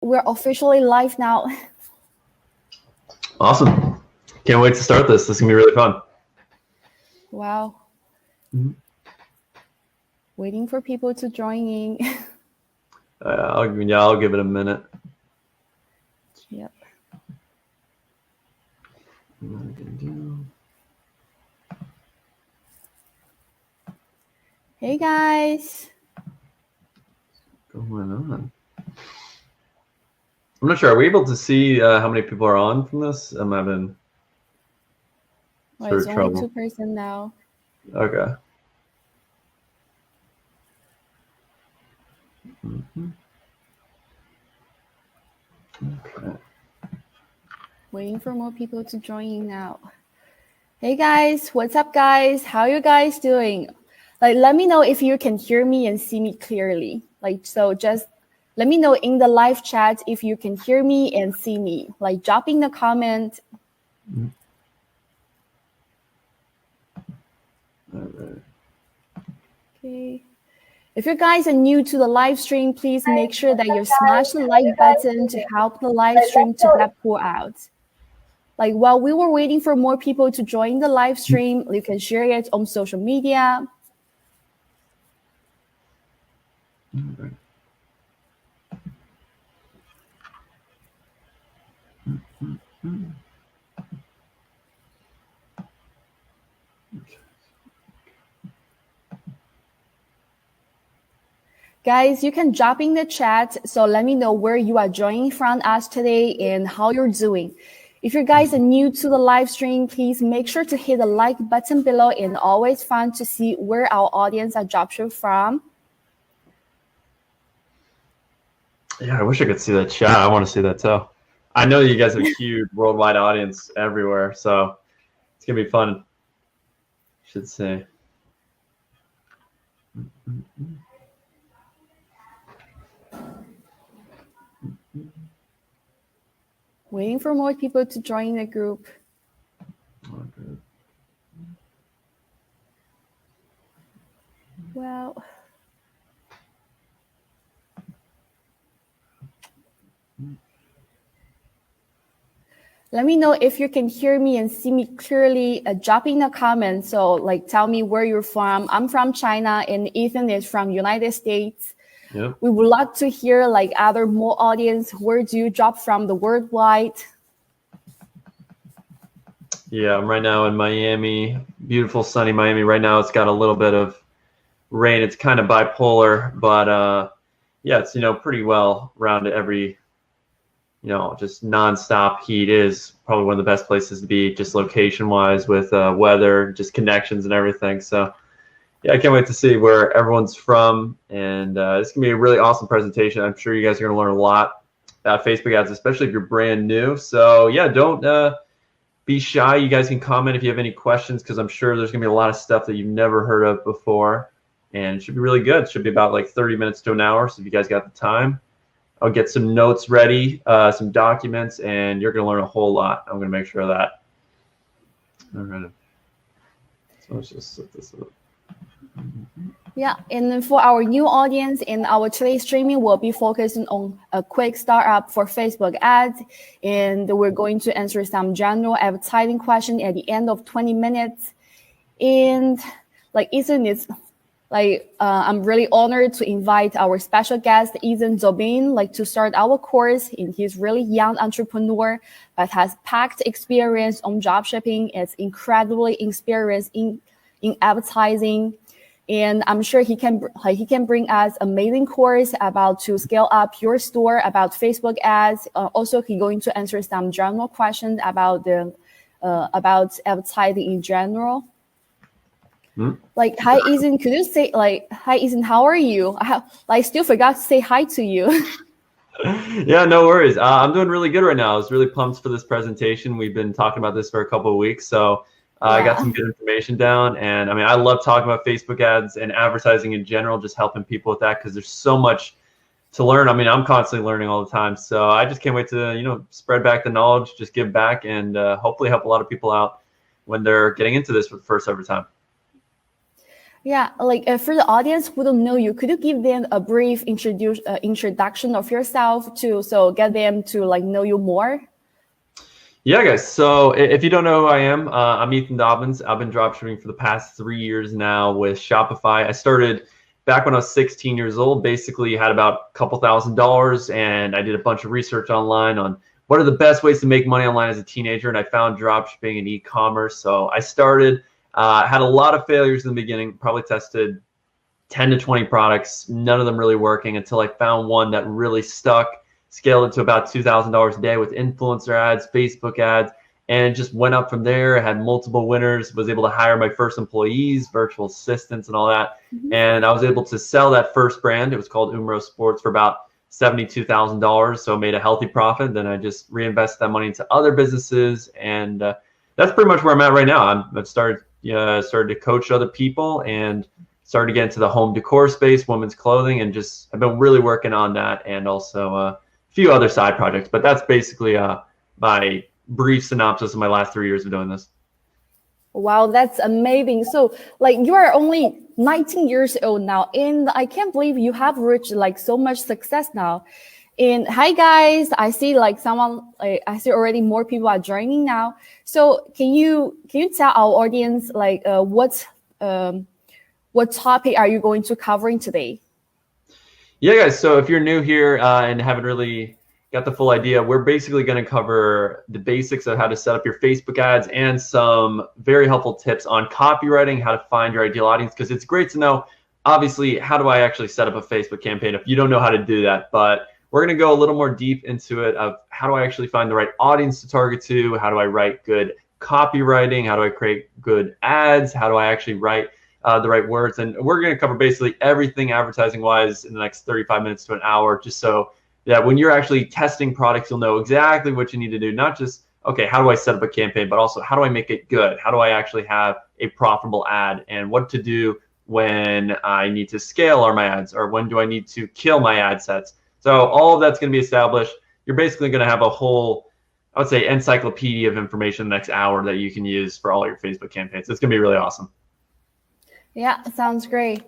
we're officially live now. Awesome. Can't wait to start this. This is going to be really fun. Wow. Waiting for people to join in. I'll give it a minute. Yep. Hey guys. What's going on? I'm not sure. Are we able to see how many people are on from this? I'm having It's only 2 person now. Okay. Okay. Waiting for more people to join in now. Hey guys, what's up guys? How you guys doing? Let me know if you can hear me and see me clearly. So just let me know in the live chat if you can hear me and see me. Drop in the comment. All right. Okay. If you guys are new to the live stream, please make sure that you smash the like button to help the live stream to get pulled out. While we were waiting for more people to join the live stream, you can share it on social media. Okay. Guys, you can drop in the chat, so let me know where you are joining from us today and how you're doing. If you guys are new to the live stream, please make sure to hit the like button below, and always fun to see where our audience are dropping from. Yeah, I wish I could see that chat. I want to see that too. I know you guys have a huge worldwide audience everywhere, so it's going to be fun. Should say. Waiting for more people to join the group. Okay. Well, let me know if you can hear me and see me clearly. Drop in the comments. So tell me where you're from. I'm from China and Ethan is from United States. Yep. We would love to hear other more audience. Where do you drop from the worldwide? Yeah, I'm right now in Miami, beautiful sunny Miami. Right now it's got a little bit of rain. It's kind of bipolar, but yeah, it's pretty well rounded. Every just nonstop heat is probably one of the best places to be, just location wise, with weather, just connections and everything. So yeah, I can't wait to see where everyone's from, and it's gonna be a really awesome presentation. I'm sure you guys are gonna learn a lot about Facebook ads, especially if you're brand new. So yeah, don't be shy. You guys can comment if you have any questions, because I'm sure there's gonna be a lot of stuff that you've never heard of before, and it should be really good. It should be about 30 minutes to an hour. So if you guys got the time, I'll get some notes ready, some documents, and you're gonna learn a whole lot. I'm gonna make sure of that. All right. So let's just set this up. Yeah, and then for our new audience, in our today's streaming, we'll be focusing on a quick startup for Facebook ads, and we're going to answer some general advertising questions at the end of 20 minutes. And Ethan is I'm really honored to invite our special guest, Ethan Dobbins, to start our course. And he's really young entrepreneur, but has packed experience on dropshipping. It's incredibly experienced in advertising. And I'm sure he can bring us amazing course about to scale up your store, about Facebook ads. Also, he's going to answer some general questions about about advertising in general. Hi Ethan, could you say hi Ethan, how are you? I still forgot to say hi to you. Yeah, no worries. I'm doing really good right now. I was really pumped for this presentation. We've been talking about this for a couple of weeks, so I got some good information down. And I mean, I love talking about Facebook ads and advertising in general, just helping people with that, because there's so much to learn. I mean, I'm constantly learning all the time. So I just can't wait to, spread back the knowledge, just give back, and hopefully help a lot of people out when they're getting into this for the first ever time. Yeah, like for the audience who don't know you, could you give them a brief introduction of yourself too, so get them to like know you more? Yeah, guys. So if you don't know who I am, I'm Ethan Dobbins. I've been dropshipping for the past 3 years now with Shopify. I started back when I was 16 years old. Basically, had about a couple $1,000s, and I did a bunch of research online on what are the best ways to make money online as a teenager. And I found dropshipping and e-commerce. So I started. Had a lot of failures in the beginning. Probably tested 10 to 20 products, none of them really working until I found one that really stuck. Scaled it to about $2,000 a day with influencer ads, Facebook ads, and just went up from there. Had multiple winners, was able to hire my first employees, virtual assistants, and all that. Mm-hmm. And I was able to sell that first brand. It was called Umro Sports for about $72,000. So made a healthy profit. Then I just reinvested that money into other businesses, and that's pretty much where I'm at right now. I've started to coach other people and started to get into the home decor space, women's clothing, and just I've been really working on that, and also a few other side projects. But that's basically my brief synopsis of my last 3 years of doing this. Wow, that's amazing. So like you are only 19 years old now, and I can't believe you have reached like so much success now. And hi guys, I see like I see already more people are joining now. So can you tell our audience like what topic are you going to covering today? Yeah, guys. So if you're new here and haven't really got the full idea, we're basically going to cover the basics of how to set up your Facebook ads and some very helpful tips on copywriting, how to find your ideal audience, because it's great to know, obviously, how do I actually set up a Facebook campaign if you don't know how to do that. But we're going to go a little more deep into it of how do I actually find the right audience to target to, how do I write good copywriting, how do I create good ads, how do I actually write the right words. And we're going to cover basically everything advertising wise in the next 35 minutes to an hour, just so that when you're actually testing products, you'll know exactly what you need to do. Not just, okay, how do I set up a campaign, but also how do I make it good? How do I actually have a profitable ad, and what to do when I need to scale my ads, or when do I need to kill my ad sets? So all of that's going to be established. You're basically going to have a whole, I would say, encyclopedia of information the next hour that you can use for all your Facebook campaigns. It's going to be really awesome. Yeah, sounds great.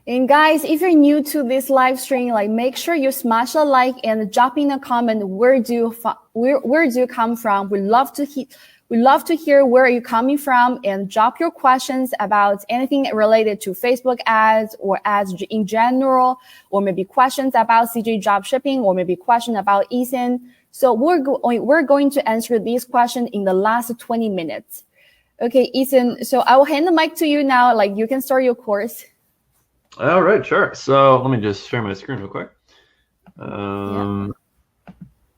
And guys, if you're new to this live stream, like make sure you smash a like and drop in a comment. Where do you come from? We love to hear where you're coming from, and drop your questions about anything related to Facebook ads or ads in general, or maybe questions about CJ dropshipping, or maybe question about Ethan. So we're going to answer these questions in the last 20 minutes. Okay, Ethan, so I will hand the mic to you now. Like you can start your course. All right, sure. So let me just share my screen real quick.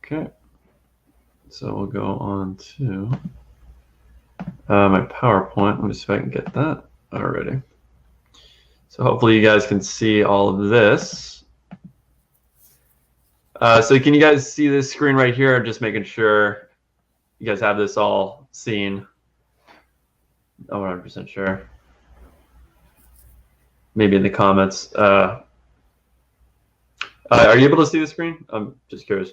Okay. So we'll go on to my PowerPoint. Let me see if I can get that already. So hopefully you guys can see all of this. So can you guys see this screen right here? I'm just making sure you guys have this all seen. I'm 100% sure. Maybe in the comments. Are you able to see the screen? I'm just curious.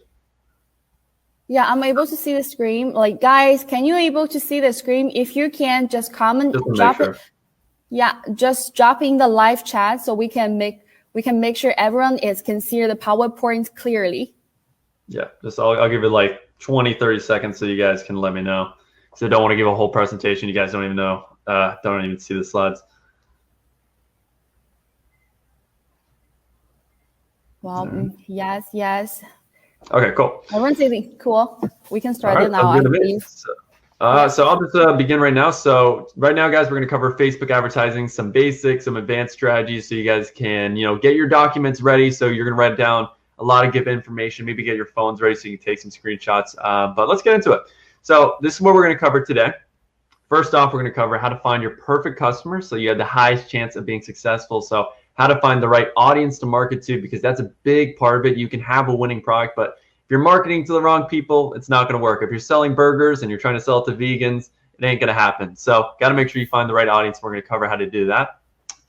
Yeah, I'm able to see the screen. Like, guys, can you able to see the screen? If you can, just comment, drop it. Yeah, just drop in the live chat so we can make sure everyone can see the PowerPoint clearly. Yeah, just I'll give it like 20, 30 seconds so you guys can let me know. So I don't want to give a whole presentation. You guys don't even know, don't even see the slides. Well, yes. Okay, cool. Everyone's saying cool. We can start it now, I believe. So I'll just begin right now. So right now, guys, we're going to cover Facebook advertising, some basics, some advanced strategies, so you guys can, get your documents ready. So you're going to write down a lot of good information, maybe get your phones ready so you can take some screenshots. But let's get into it. So this is what we're going to cover today. First off, we're going to cover how to find your perfect customer so you have the highest chance of being successful. So how to find the right audience to market to, because that's a big part of it. You can have a winning product, but if you're marketing to the wrong people, it's not going to work. If you're selling burgers and you're trying to sell it to vegans, it ain't going to happen. So got to make sure you find the right audience. We're going to cover how to do that.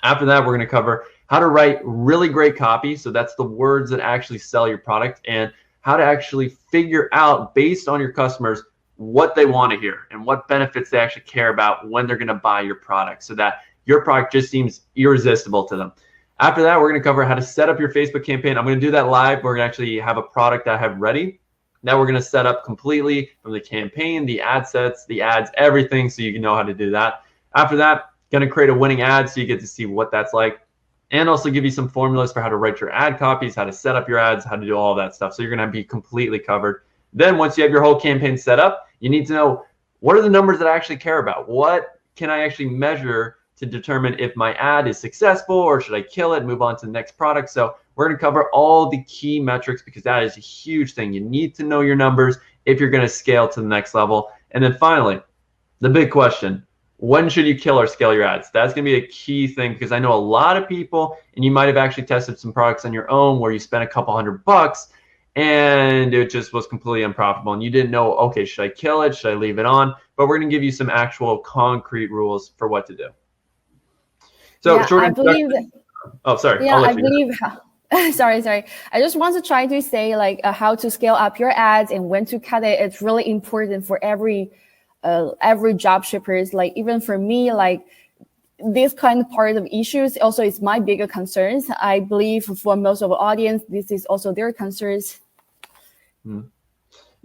After that, we're going to cover how to write really great copy. So that's the words that actually sell your product, and how to actually figure out, based on your customers, what they want to hear and what benefits they actually care about when they're going to buy your product, so that your product just seems irresistible to them. After that, we're going to cover how to set up your Facebook campaign. I'm going to do that live. We're going to actually have a product that I have ready. Now we're going to set up completely from the campaign, the ad sets, the ads, everything, so you can know how to do that. After that, going to create a winning ad so you get to see what that's like, and also give you some formulas for how to write your ad copies, how to set up your ads, how to do all of that stuff. So you're going to be completely covered. Then once you have your whole campaign set up, you need to know, what are the numbers that I actually care about? What can I actually measure to determine if my ad is successful, or should I kill it, move on to the next product? So we're going to cover all the key metrics, because that is a huge thing. You need to know your numbers if you're going to scale to the next level. And then finally, the big question: when should you kill or scale your ads? That's going to be a key thing, because I know a lot of people, and you might have actually tested some products on your own where you spent a couple $100 and it just was completely unprofitable, and you didn't know, okay, should I kill it? Should I leave it on? But we're going to give you some actual concrete rules for what to do. So yeah, short I believe that, oh, sorry. yeah, I believe sorry. I just want to try to say, like, how to scale up your ads and when to cut it. It's really important for every job shippers. Like, even for me, like, this kind of part of issues also is my bigger concerns. I believe for most of the audience, this is also their concerns.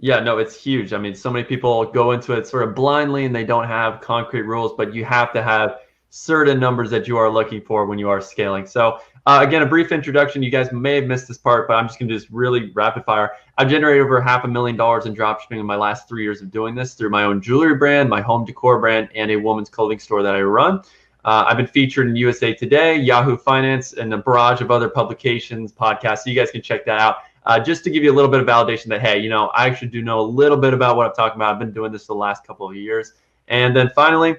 Yeah, no, it's huge. I mean, so many people go into it sort of blindly and they don't have concrete rules, but you have to have certain numbers that you are looking for when you are scaling. So again, a brief introduction. You guys may have missed this part, but I'm just going to just really rapid fire. I've generated over $500,000 in dropshipping in my last 3 years of doing this through my own jewelry brand, my home decor brand, and a women's clothing store that I run. I've been featured in USA Today, Yahoo Finance, and a barrage of other publications, podcasts. So you guys can check that out. Just to give you a little bit of validation that, hey, you know, I actually do know a little bit about what I'm talking about. I've been doing this the last couple of years. And then finally,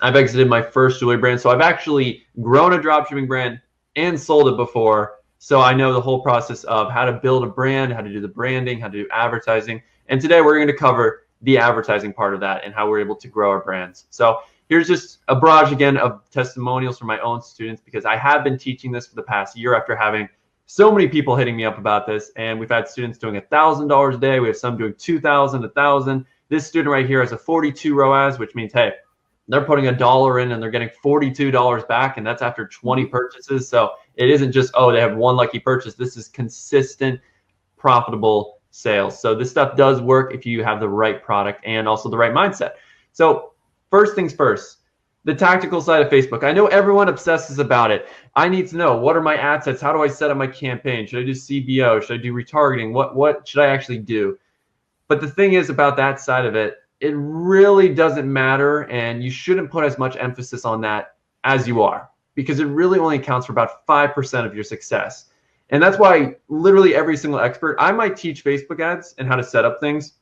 I've exited my first jewelry brand. So I've actually grown a dropshipping brand and sold it before. So I know the whole process of how to build a brand, how to do the branding, how to do advertising. And today we're going to cover the advertising part of that and how we're able to grow our brands. So here's just a barrage again of testimonials from my own students, because I have been teaching this for the past year after having so many people hitting me up about this. And we've had students doing $1,000 a day. We have some doing 2,000, 1,000. This student right here has a 42 ROAS, which means, hey, they're putting $1 in and they're getting $42 back, and that's after 20 purchases. So it isn't just, oh, they have one lucky purchase. This is consistent, profitable sales. So this stuff does work if you have the right product and also the right mindset. So first things first, the tactical side of Facebook. I know everyone obsesses about it. I need to know, what are my ad sets? How do I set up my campaign? Should I do CBO? Should I do retargeting? What should I actually do? But the thing is about that side of it, it really doesn't matter, and you shouldn't put as much emphasis on that as you are, because it really only accounts for about 5% of your success. And that's why literally every single expert, I might teach Facebook ads and how to set up things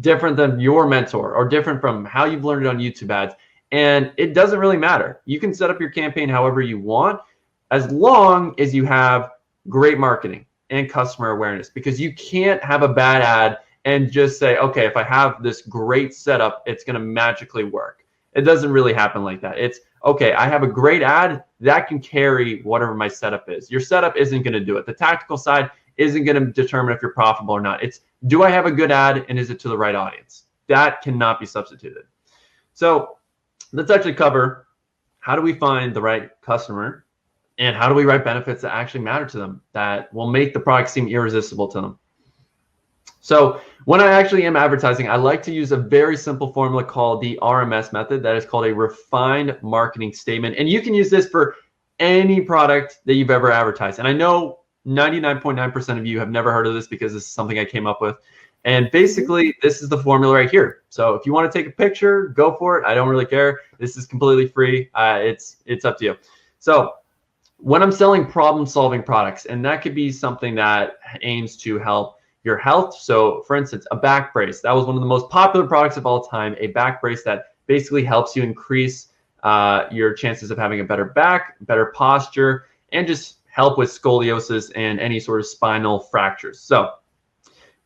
different than your mentor, or different from how you've learned it on YouTube ads. And it doesn't really matter. You can set up your campaign however you want, as long as you have great marketing and customer awareness, because you can't have a bad ad and just say, okay, if I have this great setup, it's going to magically work. It doesn't really happen like that. It's, okay, I have a great ad that can carry whatever my setup is. Your setup isn't going to do it. The tactical side isn't going to determine if you're profitable or not. It's, do I have a good ad, and is it to the right audience? That cannot be substituted. So let's actually cover, how do we find the right customer, and how do we write benefits that actually matter to them, that will make the product seem irresistible to them. So when I actually am advertising, I like to use a very simple formula called the RMS method. That is called a refined marketing statement. And you can use this for any product that you've ever advertised. And I know 99.9% of you have never heard of this, because this is something I came up with. And basically, this is the formula right here. So if you want to take a picture, go for it. I don't really care. This is completely free. It's up to you. So when I'm selling problem-solving products, and that could be something that aims to help your health. So for instance, a back brace. That was one of the most popular products of all time, a back brace that basically helps you increase your chances of having a better back, better posture, and just help with scoliosis and any sort of spinal fractures. So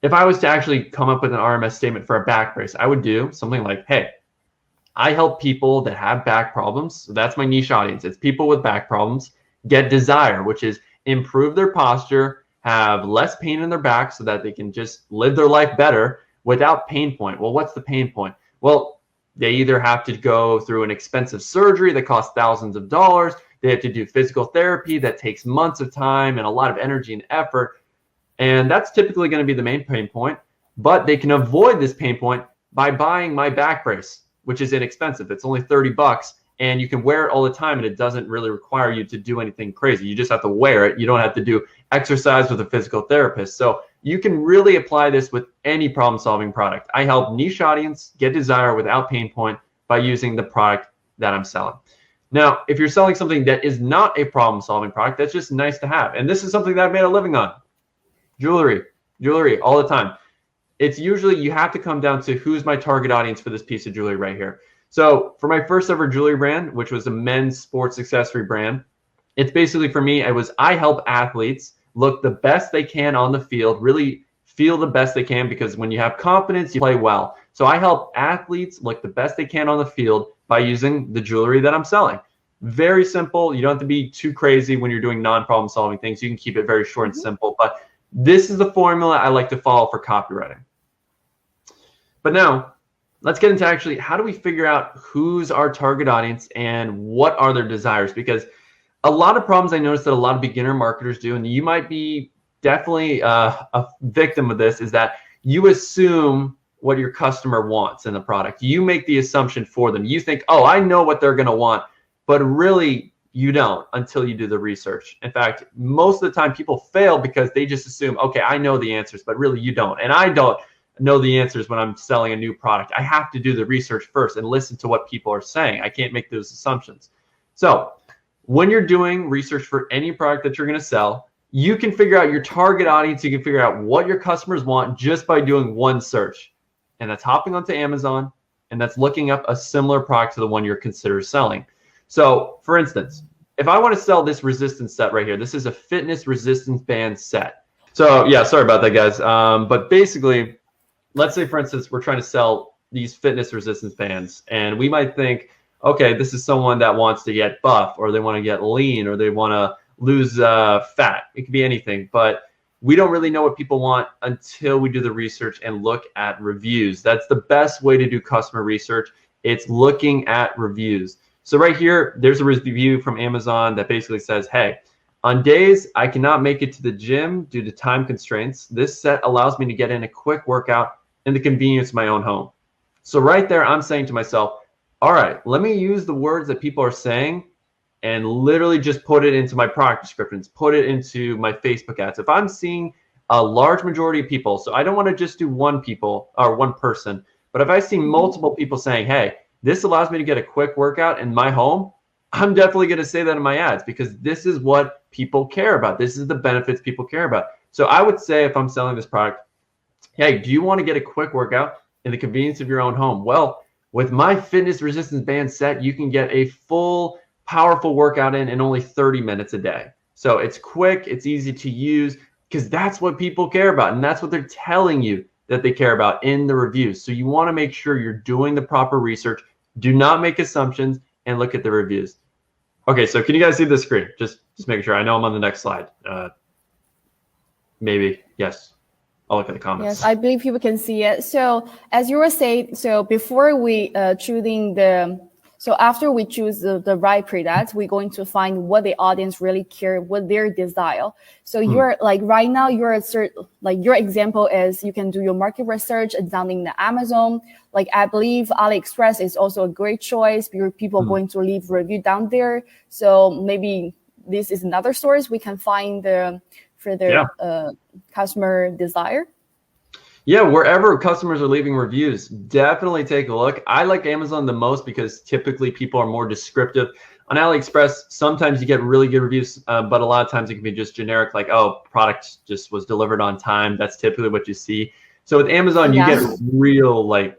if I was to actually come up with an RMS statement for a back brace, I would do something like, hey, I help people that have back problems. So that's my niche audience. It's people with back problems get desire, which is improve their posture, have less pain in their back so that they can just live their life better without pain point. Well, what's the pain point? Well, They either have to go through an expensive surgery that costs thousands of dollars. They have to do physical therapy that takes months of time and a lot of energy and effort. And that's typically going to be the main pain point. But they can avoid this pain point by buying my back brace, which is inexpensive. It's only $30 and you can wear it all the time, and it doesn't really require you to do anything crazy. You just have to wear it. You don't have to do exercise with a physical therapist. So you can really apply this with any problem-solving product. I help niche audience get desire without pain point by using the product that I'm selling. Now, if you're selling something that is not a problem-solving product, that's just nice to have. And this is something that I've made a living on. Jewelry all the time. It's usually you have to come down to who's my target audience for this piece of jewelry right here. So for my first ever jewelry brand, which was a men's sports accessory brand, it's basically for me, I help athletes look the best they can on the field, really feel the best they can, because when you have confidence, you play well. So I help athletes look the best they can on the field by using the jewelry that I'm selling. Very simple. You don't have to be too crazy when you're doing non-problem solving things. You can keep it very short and simple, but this is the formula I like to follow for copywriting. But now let's get into actually how do we figure out who's our target audience and what are their desires? Because a lot of problems I noticed that a lot of beginner marketers do, and you might be definitely a victim of this, is that you assume what your customer wants in the product. You make the assumption for them. You think, oh, I know what they're going to want, but really you don't until you do the research. In fact, most of the time people fail because they just assume, okay, I know the answers, but really you don't. And I don't know the answers when I'm selling a new product. I have to do the research first and listen to what people are saying. I can't make those assumptions. So when you're doing research for any product that you're going to sell, you can figure out your target audience. You can figure out what your customers want just by doing one search. And that's hopping onto Amazon, and that's looking up a similar product to the one you're considering selling. So for instance, if I want to sell this resistance set right here, this is a fitness resistance band set. So yeah, sorry about that, guys. But basically, let's say, for instance, we're trying to sell these fitness resistance bands, and we might think, okay, this is someone that wants to get buff, or they want to get lean, or they want to lose fat. It could be anything, but we don't really know what people want until we do the research and look at reviews. That's the best way to do customer research. It's looking at reviews. So right here, there's a review from Amazon that basically says, hey, on days I cannot make it to the gym due to time constraints, this set allows me to get in a quick workout in the convenience of my own home. So right there, I'm saying to myself, all right, let me use the words that people are saying and literally just put it into my product descriptions, put it into my Facebook ads. If I'm seeing a large majority of people, so I don't want to just do one person, but if I see multiple people saying, hey, this allows me to get a quick workout in my home, I'm definitely going to say that in my ads, because this is what people care about. This is the benefits people care about. So I would say, if I'm selling this product, hey, do you want to get a quick workout in the convenience of your own home? Well, with my fitness resistance band set, you can get a full, powerful workout in only 30 minutes a day. So it's quick, it's easy to use, because that's what people care about. And that's what they're telling you that they care about in the reviews. So you want to make sure you're doing the proper research. Do not make assumptions, and look at the reviews. Okay, so can you guys see the screen? Just making sure. I know I'm on the next slide. Maybe, yes. I'll look at the comments. Yes, I believe people can see it. So as you were saying, so before we so after we choose the right product, we're going to find what the audience really care, what their desire. So you're like right now, your example is you can do your market research and down in the Amazon. Like I believe AliExpress is also a great choice because people are going to leave review down there. So maybe this is another source we can find for their customer desire. Yeah, wherever customers are leaving reviews, definitely take a look. I like Amazon the most because typically people are more descriptive. On AliExpress, sometimes you get really good reviews, but a lot of times it can be just generic, like, oh, product just was delivered on time. That's typically what you see. So with Amazon, you get real, like,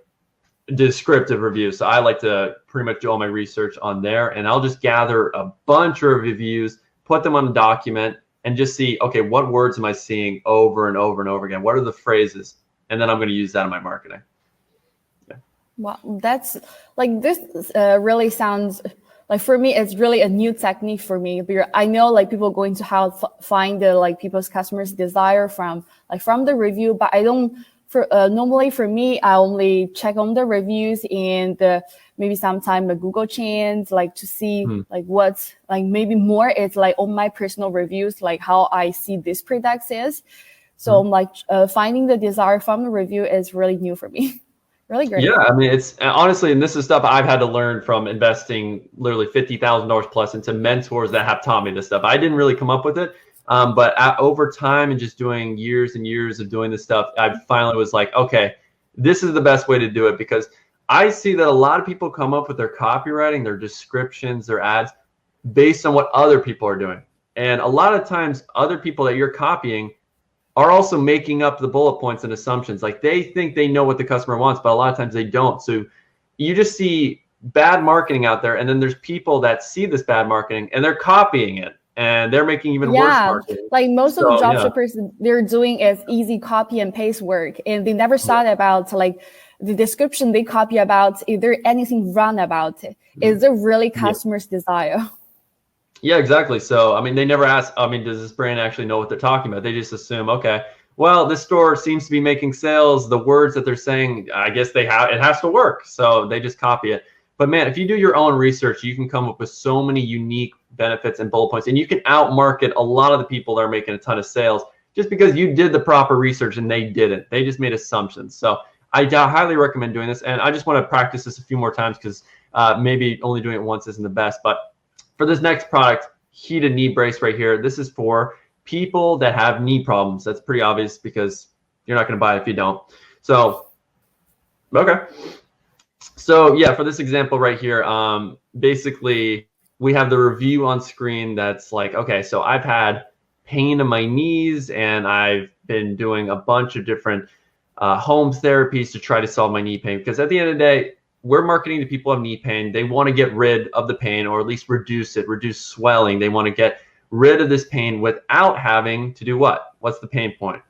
descriptive reviews. So I like to pretty much do all my research on there, and I'll just gather a bunch of reviews, put them on a document, and just see, okay, what words am I seeing over and over and over again? What are the phrases? And then I'm going to use that in my marketing. Yeah. Wow, that's like this really sounds like, for me, it's really a new technique for me. Because I know like people are going to find the like people's customers' desire from the review, but I don't normally for me, I only check on the reviews and maybe sometime the Google Trends, like to see like what's like maybe more it's like on my personal reviews, like how I see this product is. So I'm like finding the desire from the review is really new for me. Really great. Yeah, I mean, it's honestly, and this is stuff I've had to learn from investing literally $50,000 plus into mentors that have taught me this stuff. I didn't really come up with it, but over time and just doing years and years of doing this stuff, I finally was like, okay, this is the best way to do it, because I see that a lot of people come up with their copywriting, their descriptions, their ads based on what other people are doing. And a lot of times other people that you're copying are also making up the bullet points and assumptions. Like they think they know what the customer wants, but a lot of times they don't. So you just see bad marketing out there, and then there's people that see this bad marketing and they're copying it, and they're making even worse marketing. Like most of the dropshippers, they're doing is easy copy and paste work, and they never thought about like the description they copy about. Is there anything wrong about it? Is there really customers' desire? Yeah, exactly. So, I mean, they never ask, I mean, does this brand actually know what they're talking about? They just assume, okay, well, this store seems to be making sales. The words that they're saying, I guess it has to work. So they just copy it. But man, if you do your own research, you can come up with so many unique benefits and bullet points, and you can outmarket a lot of the people that are making a ton of sales just because you did the proper research and they didn't. They just made assumptions. So I highly recommend doing this. And I just want to practice this a few more times because maybe only doing it once isn't the best. But for this next product, heated knee brace right here, this is for people that have knee problems. That's pretty obvious because you're not going to buy it if you don't. So, okay. So yeah, for this example right here, basically we have the review on screen that's like, okay, so I've had pain in my knees and I've been doing a bunch of different home therapies to try to solve my knee pain, because at the end of the day, we're marketing to people who have knee pain. They want to get rid of the pain, or at least reduce it, reduce swelling. They want to get rid of this pain without having to do what? What's the pain point?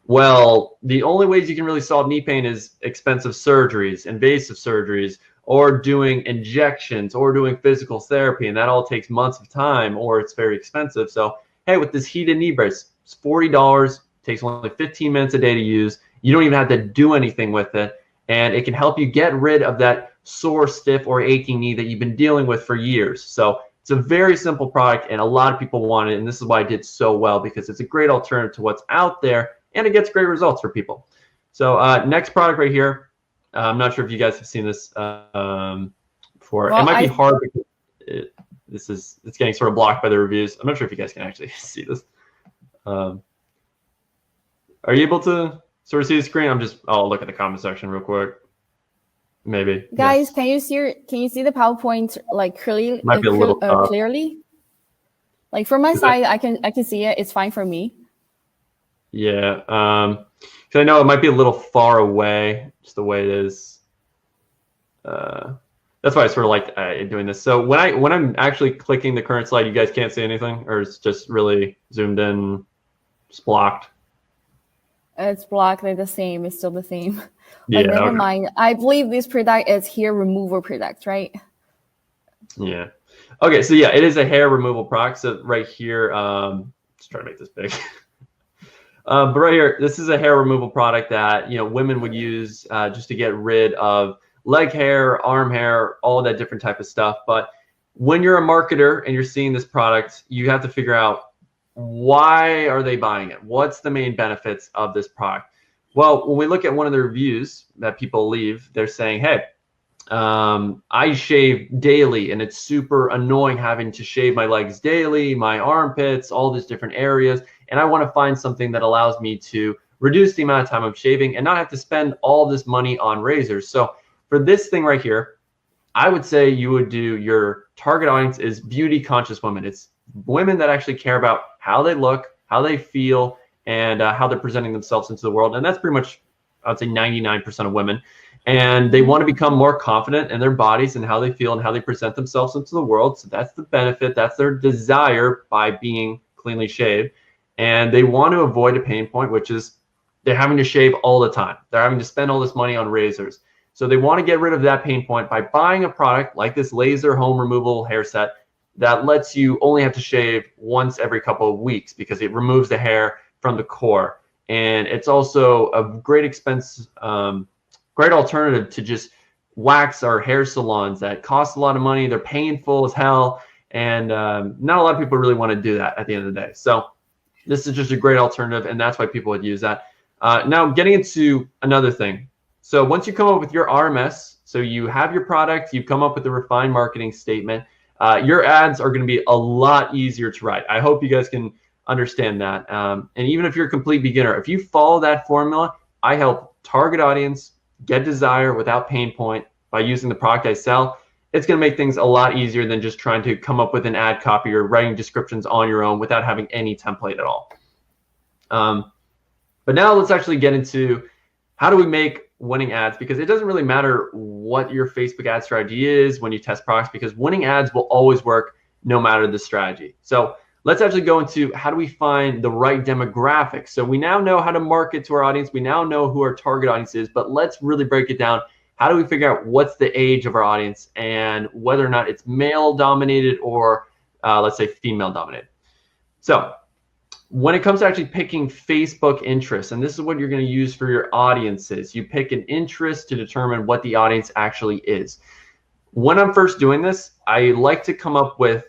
Well, the only ways you can really solve knee pain is expensive surgeries, invasive surgeries, or doing injections, or doing physical therapy. And that all takes months of time, or it's very expensive. So, hey, with this heated knee brace, it's $40, takes only 15 minutes a day to use. You don't even have to do anything with it. And it can help you get rid of that sore, stiff, or aching knee that you've been dealing with for years. So it's a very simple product, and a lot of people want it. And this is why it did so well, because it's a great alternative to what's out there, and it gets great results for people. So next product right here. I'm not sure if you guys have seen this before. Well, it might be hard because it's getting sort of blocked by the reviews. I'm not sure if you guys can actually see this. Are you able to sort of see the screen? I'll look at the comment section real quick. Maybe. Guys, yes. Can you see the PowerPoint like clearly? Might be a little clearly. Like from my side, I can see it. It's fine for me. Yeah. Because I know it might be a little far away, just the way it is. That's why I sort of like doing this. So when I'm actually clicking the current slide, you guys can't see anything, or it's just really zoomed in, just blocked. It's blocked. They're the same. It's still the same. Yeah, never mind. I believe this product is hair removal product, right? Yeah. Okay. So yeah, it is a hair removal product. So right here, let's try to make this big. But right here, this is a hair removal product that women would use just to get rid of leg hair, arm hair, all that different type of stuff. But when you're a marketer and you're seeing this product, you have to figure out, why are they buying it? What's the main benefits of this product? Well, when we look at one of the reviews that people leave, they're saying, hey, I shave daily and it's super annoying having to shave my legs daily, my armpits, all these different areas. And I want to find something that allows me to reduce the amount of time I'm shaving and not have to spend all this money on razors. So for this thing right here, I would say you would do your target audience is beauty conscious women. It's women that actually care about how they look, how they feel, and how they're presenting themselves into the world. And that's pretty much, I would say 99% of women. And they want to become more confident in their bodies and how they feel and how they present themselves into the world. So that's the benefit. That's their desire by being cleanly shaved. And they want to avoid a pain point, which is they're having to shave all the time. They're having to spend all this money on razors. So they want to get rid of that pain point by buying a product like this laser home removal hair set that lets you only have to shave once every couple of weeks because it removes the hair from the core. and it's also a great great alternative to just wax or hair salons that cost a lot of money. They're painful as hell, and not a lot of people really want to do that at the end of the day. So this is just a great alternative, and that's why people would use that. Now, getting into another thing. So once you come up with your RMS, so you have your product, you've come up with a refined marketing statement, your ads are going to be a lot easier to write. I hope you guys can understand that. And even if you're a complete beginner, if you follow that formula, I help target audience, get desire without pain point by using the product I sell. It's going to make things a lot easier than just trying to come up with an ad copy or writing descriptions on your own without having any template at all. But now let's actually get into how do we make winning ads, because it doesn't really matter what your Facebook ad strategy is when you test products, because winning ads will always work no matter the strategy. So let's actually go into how do we find the right demographic. So we now know how to market to our audience. We now know who our target audience is, but let's really break it down. How do we figure out what's the age of our audience and whether or not it's male dominated or let's say female dominated? So when it comes to actually picking Facebook interests, and this is what you're going to use for your audiences, you pick an interest to determine what the audience actually is. When I'm first doing this, I like to come up with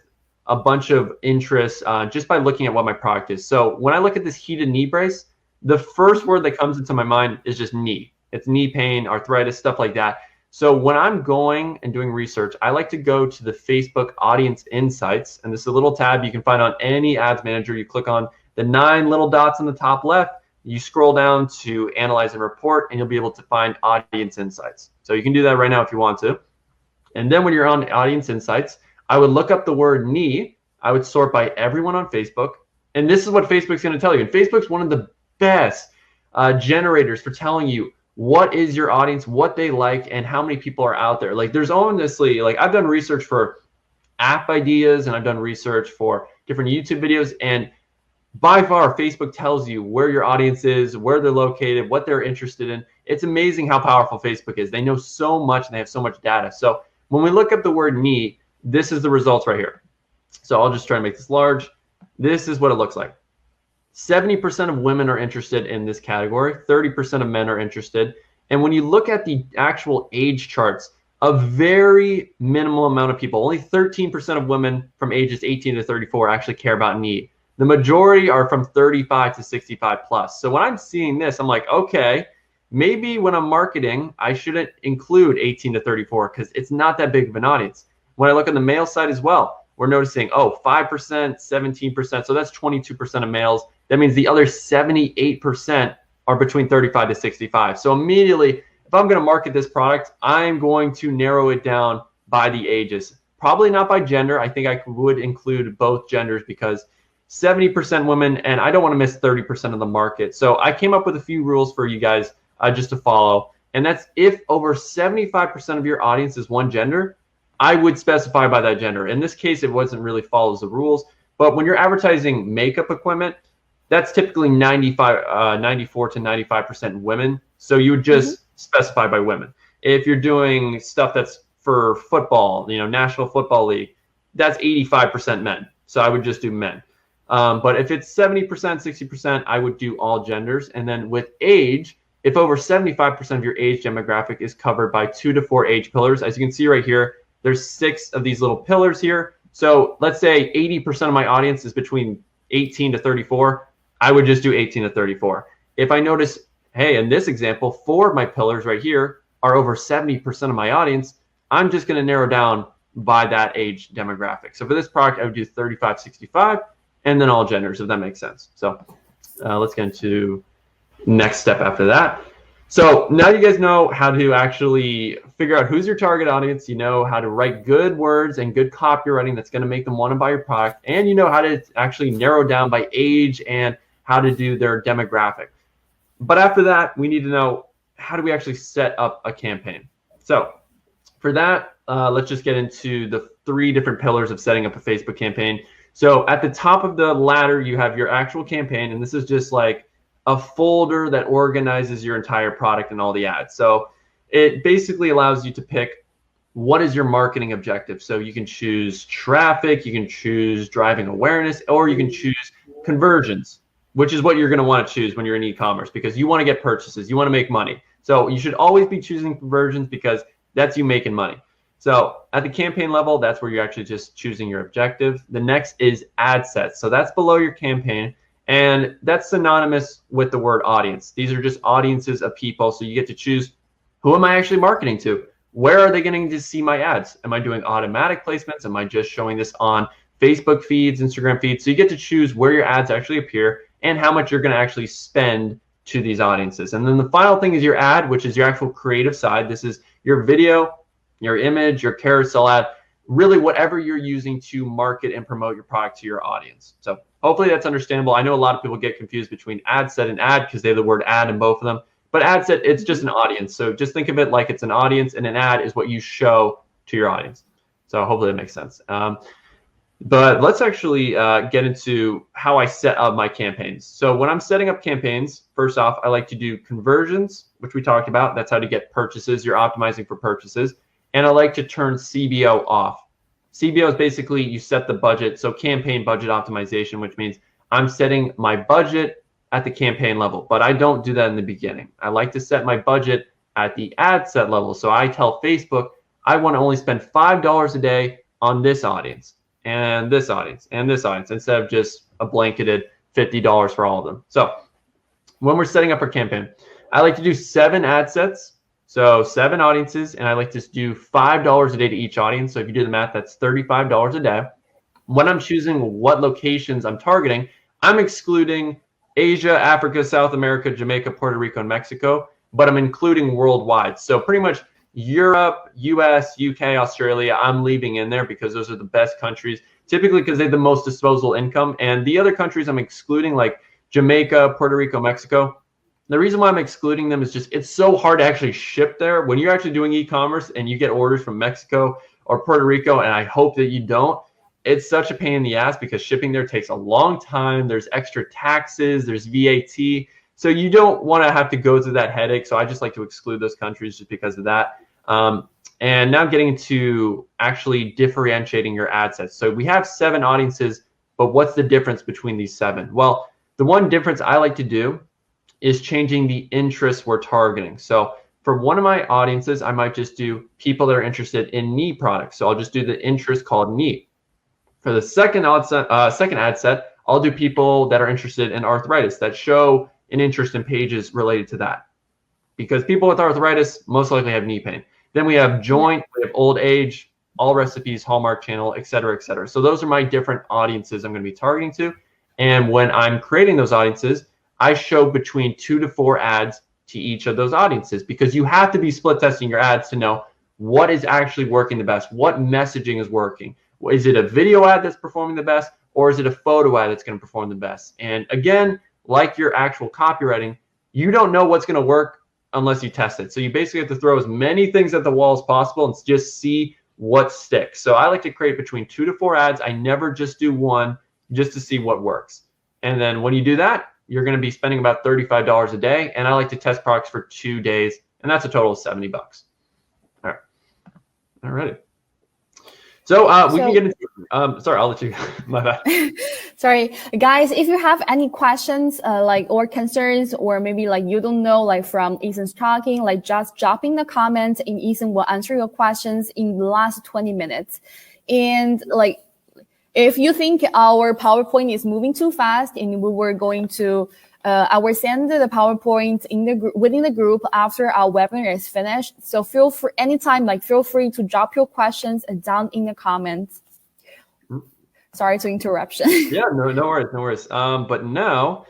a bunch of interests just by looking at what my product is. So when I look at this heated knee brace, the first word that comes into my mind is just knee. It's knee pain, arthritis, stuff like that. So when I'm going and doing research, I like to go to the Facebook Audience Insights, and this is a little tab you can find on any ads manager. You click on the 9 little dots on the top left, you scroll down to Analyze and Report, and you'll be able to find Audience Insights. So you can do that right now if you want to. And then when you're on Audience Insights, I would look up the word knee. I would sort by everyone on Facebook. And this is what Facebook's going to tell you. And Facebook's one of the best generators for telling you what is your audience, what they like, and how many people are out there. Like there's honestly, like I've done research for app ideas and I've done research for different YouTube videos, and by far, Facebook tells you where your audience is, where they're located, what they're interested in. It's amazing how powerful Facebook is. They know so much and they have so much data. So when we look up the word knee, this is the results right here. So I'll just try to make this large. This is what it looks like. 70% of women are interested in this category. 30% of men are interested. And when you look at the actual age charts, a very minimal amount of people, only 13% of women from ages 18 to 34 actually care about knee. The majority are from 35 to 65 plus. So when I'm seeing this, I'm like, okay, maybe when I'm marketing, I shouldn't include 18 to 34 because it's not that big of an audience. When I look on the male side as well, we're noticing, 5%, 17%. So that's 22% of males. That means the other 78% are between 35 to 65. So immediately, if I'm going to market this product, I'm going to narrow it down by the ages. Probably not by gender. I think I would include both genders because 70% women, and I don't want to miss 30% of the market. So I came up with a few rules for you guys just to follow. And that's if over 75% of your audience is one gender, I would specify by that gender. In this case, it wasn't really follows the rules. But when you're advertising makeup equipment, that's typically 94 to 95% women. So you would just specify by women. If you're doing stuff that's for football, National Football League, that's 85% men. So I would just do men. But if it's 70%, 60%, I would do all genders. And then with age, if over 75% of your age demographic is covered by 2 to 4 age pillars, as you can see right here, there's 6 of these little pillars here. So let's say 80% of my audience is between 18 to 34. I would just do 18 to 34. If I notice, hey, in this example, 4 of my pillars right here are over 70% of my audience, I'm just going to narrow down by that age demographic. So for this product, I would do 35, 65. And then all genders, if that makes sense. So let's get into next step after that. So now you guys know how to actually figure out who's your target audience. You know how to write good words and good copywriting that's going to make them want to buy your product. And you know how to actually narrow down by age and how to do their demographic. But after that, we need to know how do we actually set up a campaign. So for that, let's just get into the 3 different pillars of setting up a Facebook campaign. So at the top of the ladder, you have your actual campaign, and this is just like a folder that organizes your entire product and all the ads. So it basically allows you to pick what is your marketing objective. So you can choose traffic, you can choose driving awareness, or you can choose conversions. which is what you're going to want to choose when you're in e-commerce, because you want to get purchases, you want to make money. So you should always be choosing conversions because that's you making money. So at the campaign level, that's where you're actually just choosing your objective. The next is ad sets. So that's below your campaign, and that's synonymous with the word audience. These are just audiences of people. So you get to choose, who am I actually marketing to? Where are they getting to see my ads? Am I doing automatic placements? Am I just showing this on Facebook feeds, Instagram feeds? So you get to choose where your ads actually appear and how much you're going to actually spend to these audiences. And then the final thing is your ad, which is your actual creative side. This is your video, your image, your carousel ad, really whatever you're using to market and promote your product to your audience. So hopefully that's understandable. I know a lot of people get confused between ad set and ad because they have the word ad in both of them. But ad set, it's just an audience. So just think of it like it's an audience, and an ad is what you show to your audience. So hopefully that makes sense. But let's actually get into how I set up my campaigns. So when I'm setting up campaigns, first off, I like to do conversions, which we talked about. That's how to get purchases. You're optimizing for purchases. And I like to turn CBO off. CBO is basically you set the budget. So campaign budget optimization, which means I'm setting my budget at the campaign level, but I don't do that in the beginning. I like to set my budget at the ad set level. So I tell Facebook, I want to only spend $5 a day on this audience and this audience and this audience, instead of just a blanketed $50 for all of them. So when we're setting up our campaign, I like to do 7 ad sets. So 7 audiences, and I like to do $5 a day to each audience. So if you do the math, that's $35 a day. When I'm choosing what locations I'm targeting, I'm excluding Asia, Africa, South America, Jamaica, Puerto Rico, and Mexico, but I'm including worldwide. So pretty much Europe, US, UK, Australia, I'm leaving in there because those are the best countries, typically because they have the most disposable income. And the other countries I'm excluding, like Jamaica, Puerto Rico, Mexico. The reason why I'm excluding them is just it's so hard to actually ship there. When you're actually doing e-commerce and you get orders from Mexico or Puerto Rico, and I hope that you don't, it's such a pain in the ass because shipping there takes a long time. There's extra taxes, there's VAT. So you don't want to have to go through that headache. So I just like to exclude those countries just because of that. And now getting into actually differentiating your ad sets. So we have 7 audiences, but what's the difference between these 7? Well, the one difference I like to do is changing the interests we're targeting. So for one of my audiences, I might just do people that are interested in knee products. So I'll just do the interest called knee. For the second ad set, I'll do people that are interested in arthritis that show an interest in pages related to that. Because people with arthritis most likely have knee pain. Then we have joint, we have old age, all recipes, Hallmark Channel, et cetera, et cetera. So those are my different audiences I'm going to be targeting to. And when I'm creating those audiences, I show between 2 to 4 ads to each of those audiences, because you have to be split testing your ads to know what is actually working the best, what messaging is working. Is it a video ad that's performing the best, or is it a photo ad that's going to perform the best? And again, like your actual copywriting, you don't know what's going to work unless you test it. So you basically have to throw as many things at the wall as possible and just see what sticks. So I like to create between 2 to 4 ads. I never just do one just to see what works. And then when you do that, you're going to be spending about $35 a day. And I like to test products for 2 days, and that's a total of $70. All right. All righty. So we can get into, sorry, I'll let you, my bad. Sorry, guys, if you have any questions or concerns, or maybe like you don't know, like from Ethan's talking, like just drop in the comments and Ethan will answer your questions in the last 20 minutes. And like, if you think our PowerPoint is moving too fast and we were going to, I will send the PowerPoint in the within the group after our webinar is finished. So feel free anytime, feel free to drop your questions down in the comments. Sorry to interruption. Yeah, no worries. But now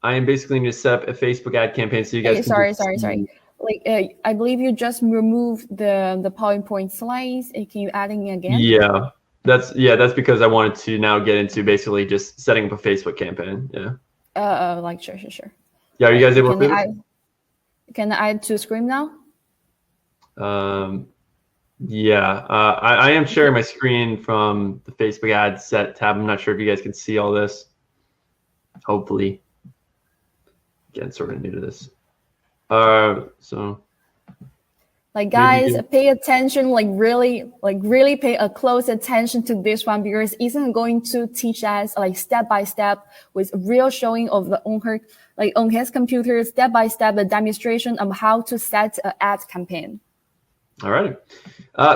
I am basically going to set up a Facebook ad campaign so you guys can sorry. Like I believe you just removed the PowerPoint slides. Can you add in again? Yeah. That's because I wanted to now get into basically just setting up a Facebook campaign. Yeah. Sure. Yeah, are you guys able to? Can I add to screen now? Yeah. I am sharing my screen from the Facebook ad set tab. I'm not sure if you guys can see all this. Hopefully. Again, sort of new to this. So. Like guys, pay attention, like really pay a close attention to this one, because Ethan going to teach us like step by step with real showing of the on his computer, step by step, the demonstration of how to set an ad campaign. All right.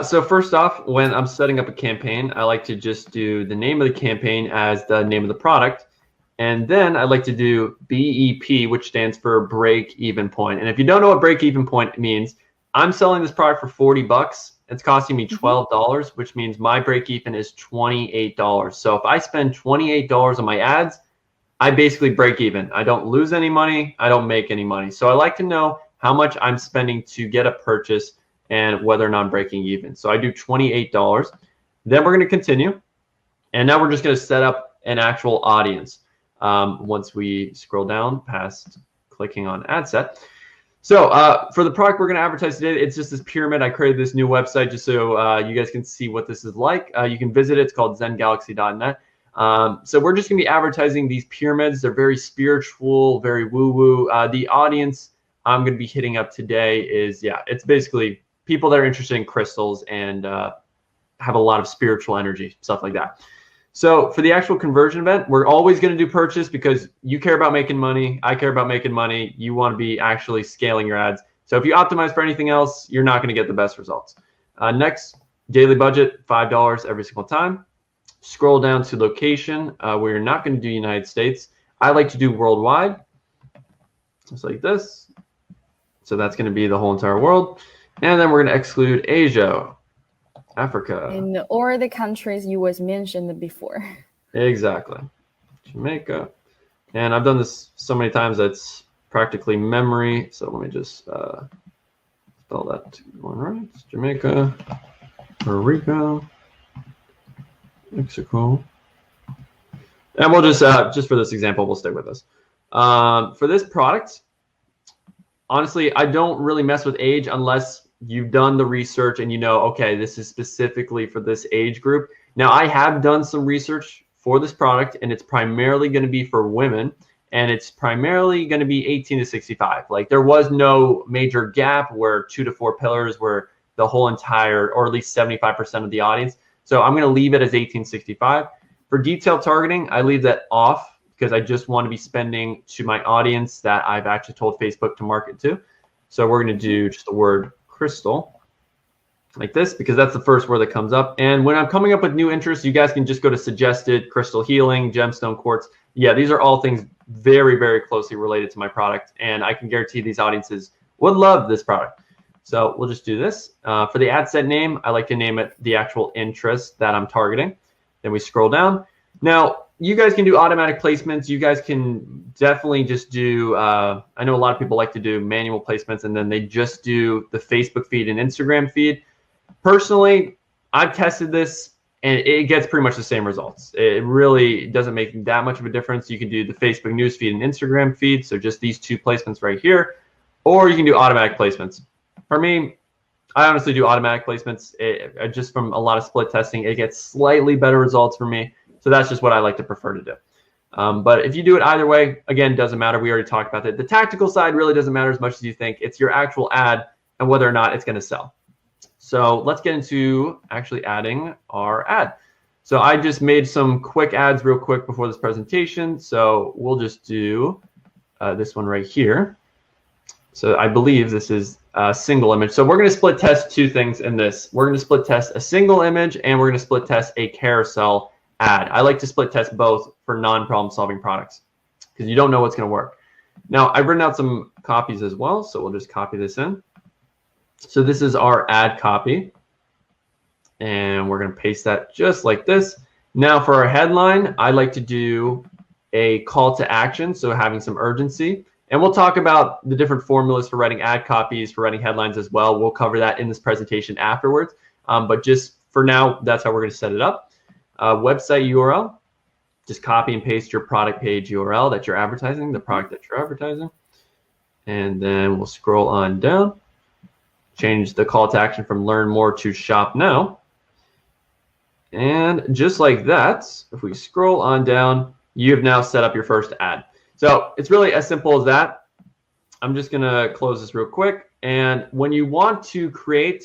So first off, when I'm setting up a campaign, I like to just do the name of the campaign as the name of the product. And then I like to do BEP, which stands for break even point. And if you don't know what break even point means, I'm selling this product for 40 bucks. It's costing me $12, which means my break even is $28. So if I spend $28 on my ads, I basically break even. I don't lose any money. I don't make any money. So I like to know how much I'm spending to get a purchase and whether or not I'm breaking even. So I do $28. Then we're going to continue. And now we're just going to set up an actual audience once we scroll down past clicking on ad set. So for the product we're going to advertise today, it's just this pyramid. I created this new website just so you guys can see what this is like. You can visit it. It's called zengalaxy.net. So we're just going to be advertising these pyramids. They're very spiritual, very woo-woo. The audience I'm going to be hitting up today is, yeah, it's basically people that are interested in crystals and have a lot of spiritual energy, stuff like that. So for the actual conversion event, we're always going to do purchase because you care about making money. I care about making money. You want to be actually scaling your ads. So if you optimize for anything else, you're not going to get the best results. Next, daily budget, $5 every single time. Scroll down to location where you're not going to do United States. I like to do worldwide, just like this. So that's going to be the whole entire world. And then we're going to exclude Asia, Africa. Or the countries you was mentioned before. Exactly. Jamaica. And I've done this so many times that's practically memory. So let me just spell that one right. It's Jamaica, Puerto Rico, Mexico. And we'll just for this example, we'll stick with this. For this product, honestly, I don't really mess with age unless you've done the research and you know, okay, this is specifically for this age group. Now, I have done some research for this product, and it's primarily going to be for women, and it's primarily going to be 18 to 65. Like, there was no major gap where 2 to 4 pillars were the whole entire, or at least 75% of the audience. So I'm going to leave it as 1865. For detailed targeting, I leave that off because I just want to be spending to my audience that I've actually told Facebook to market to. So we're going to do just the word crystal like this because that's the first word that comes up. And when I'm coming up with new interests, you guys can just go to suggested, crystal healing, gemstone quartz. Yeah, these are all things very, very closely related to my product. And I can guarantee these audiences would love this product. So we'll just do this. For the ad set name, I like to name it the actual interest that I'm targeting. Then we scroll down. Now, you guys can do automatic placements. You guys can definitely just do, I know a lot of people like to do manual placements and then they just do the Facebook feed and Instagram feed. Personally, I've tested this and it gets pretty much the same results. It really doesn't make that much of a difference. You can do the Facebook news feed and Instagram feed. So just these two placements right here, or you can do automatic placements. For me, I honestly do automatic placements. Just from a lot of split testing, it gets slightly better results for me. So that's just what I like to prefer to do. But if you do it either way, again, doesn't matter. We already talked about that. The tactical side really doesn't matter as much as you think. It's your actual ad and whether or not it's going to sell. So let's get into actually adding our ad. So I just made some quick ads real quick before this presentation. So we'll just do this one right here. So I believe this is a single image. So we're going to split test two things in this. We're going to split test a single image and we're going to split test a carousel ad. I like to split test both for non-problem solving products because you don't know what's going to work. Now, I've written out some copies as well, so we'll just copy this in. So this is our ad copy, and we're going to paste that just like this. Now, for our headline, I like to do a call to action, so having some urgency. And we'll talk about the different formulas for writing ad copies, for writing headlines as well. We'll cover that in this presentation afterwards. But just for now, that's how we're going to set it up. Website URL, just copy and paste your product page URL that you're advertising, the product that you're advertising. And then we'll scroll on down, change the call to action from learn more to shop now. And just like that, if we scroll on down, you have now set up your first ad. So it's really as simple as that. I'm just going to close this real quick. And when you want to create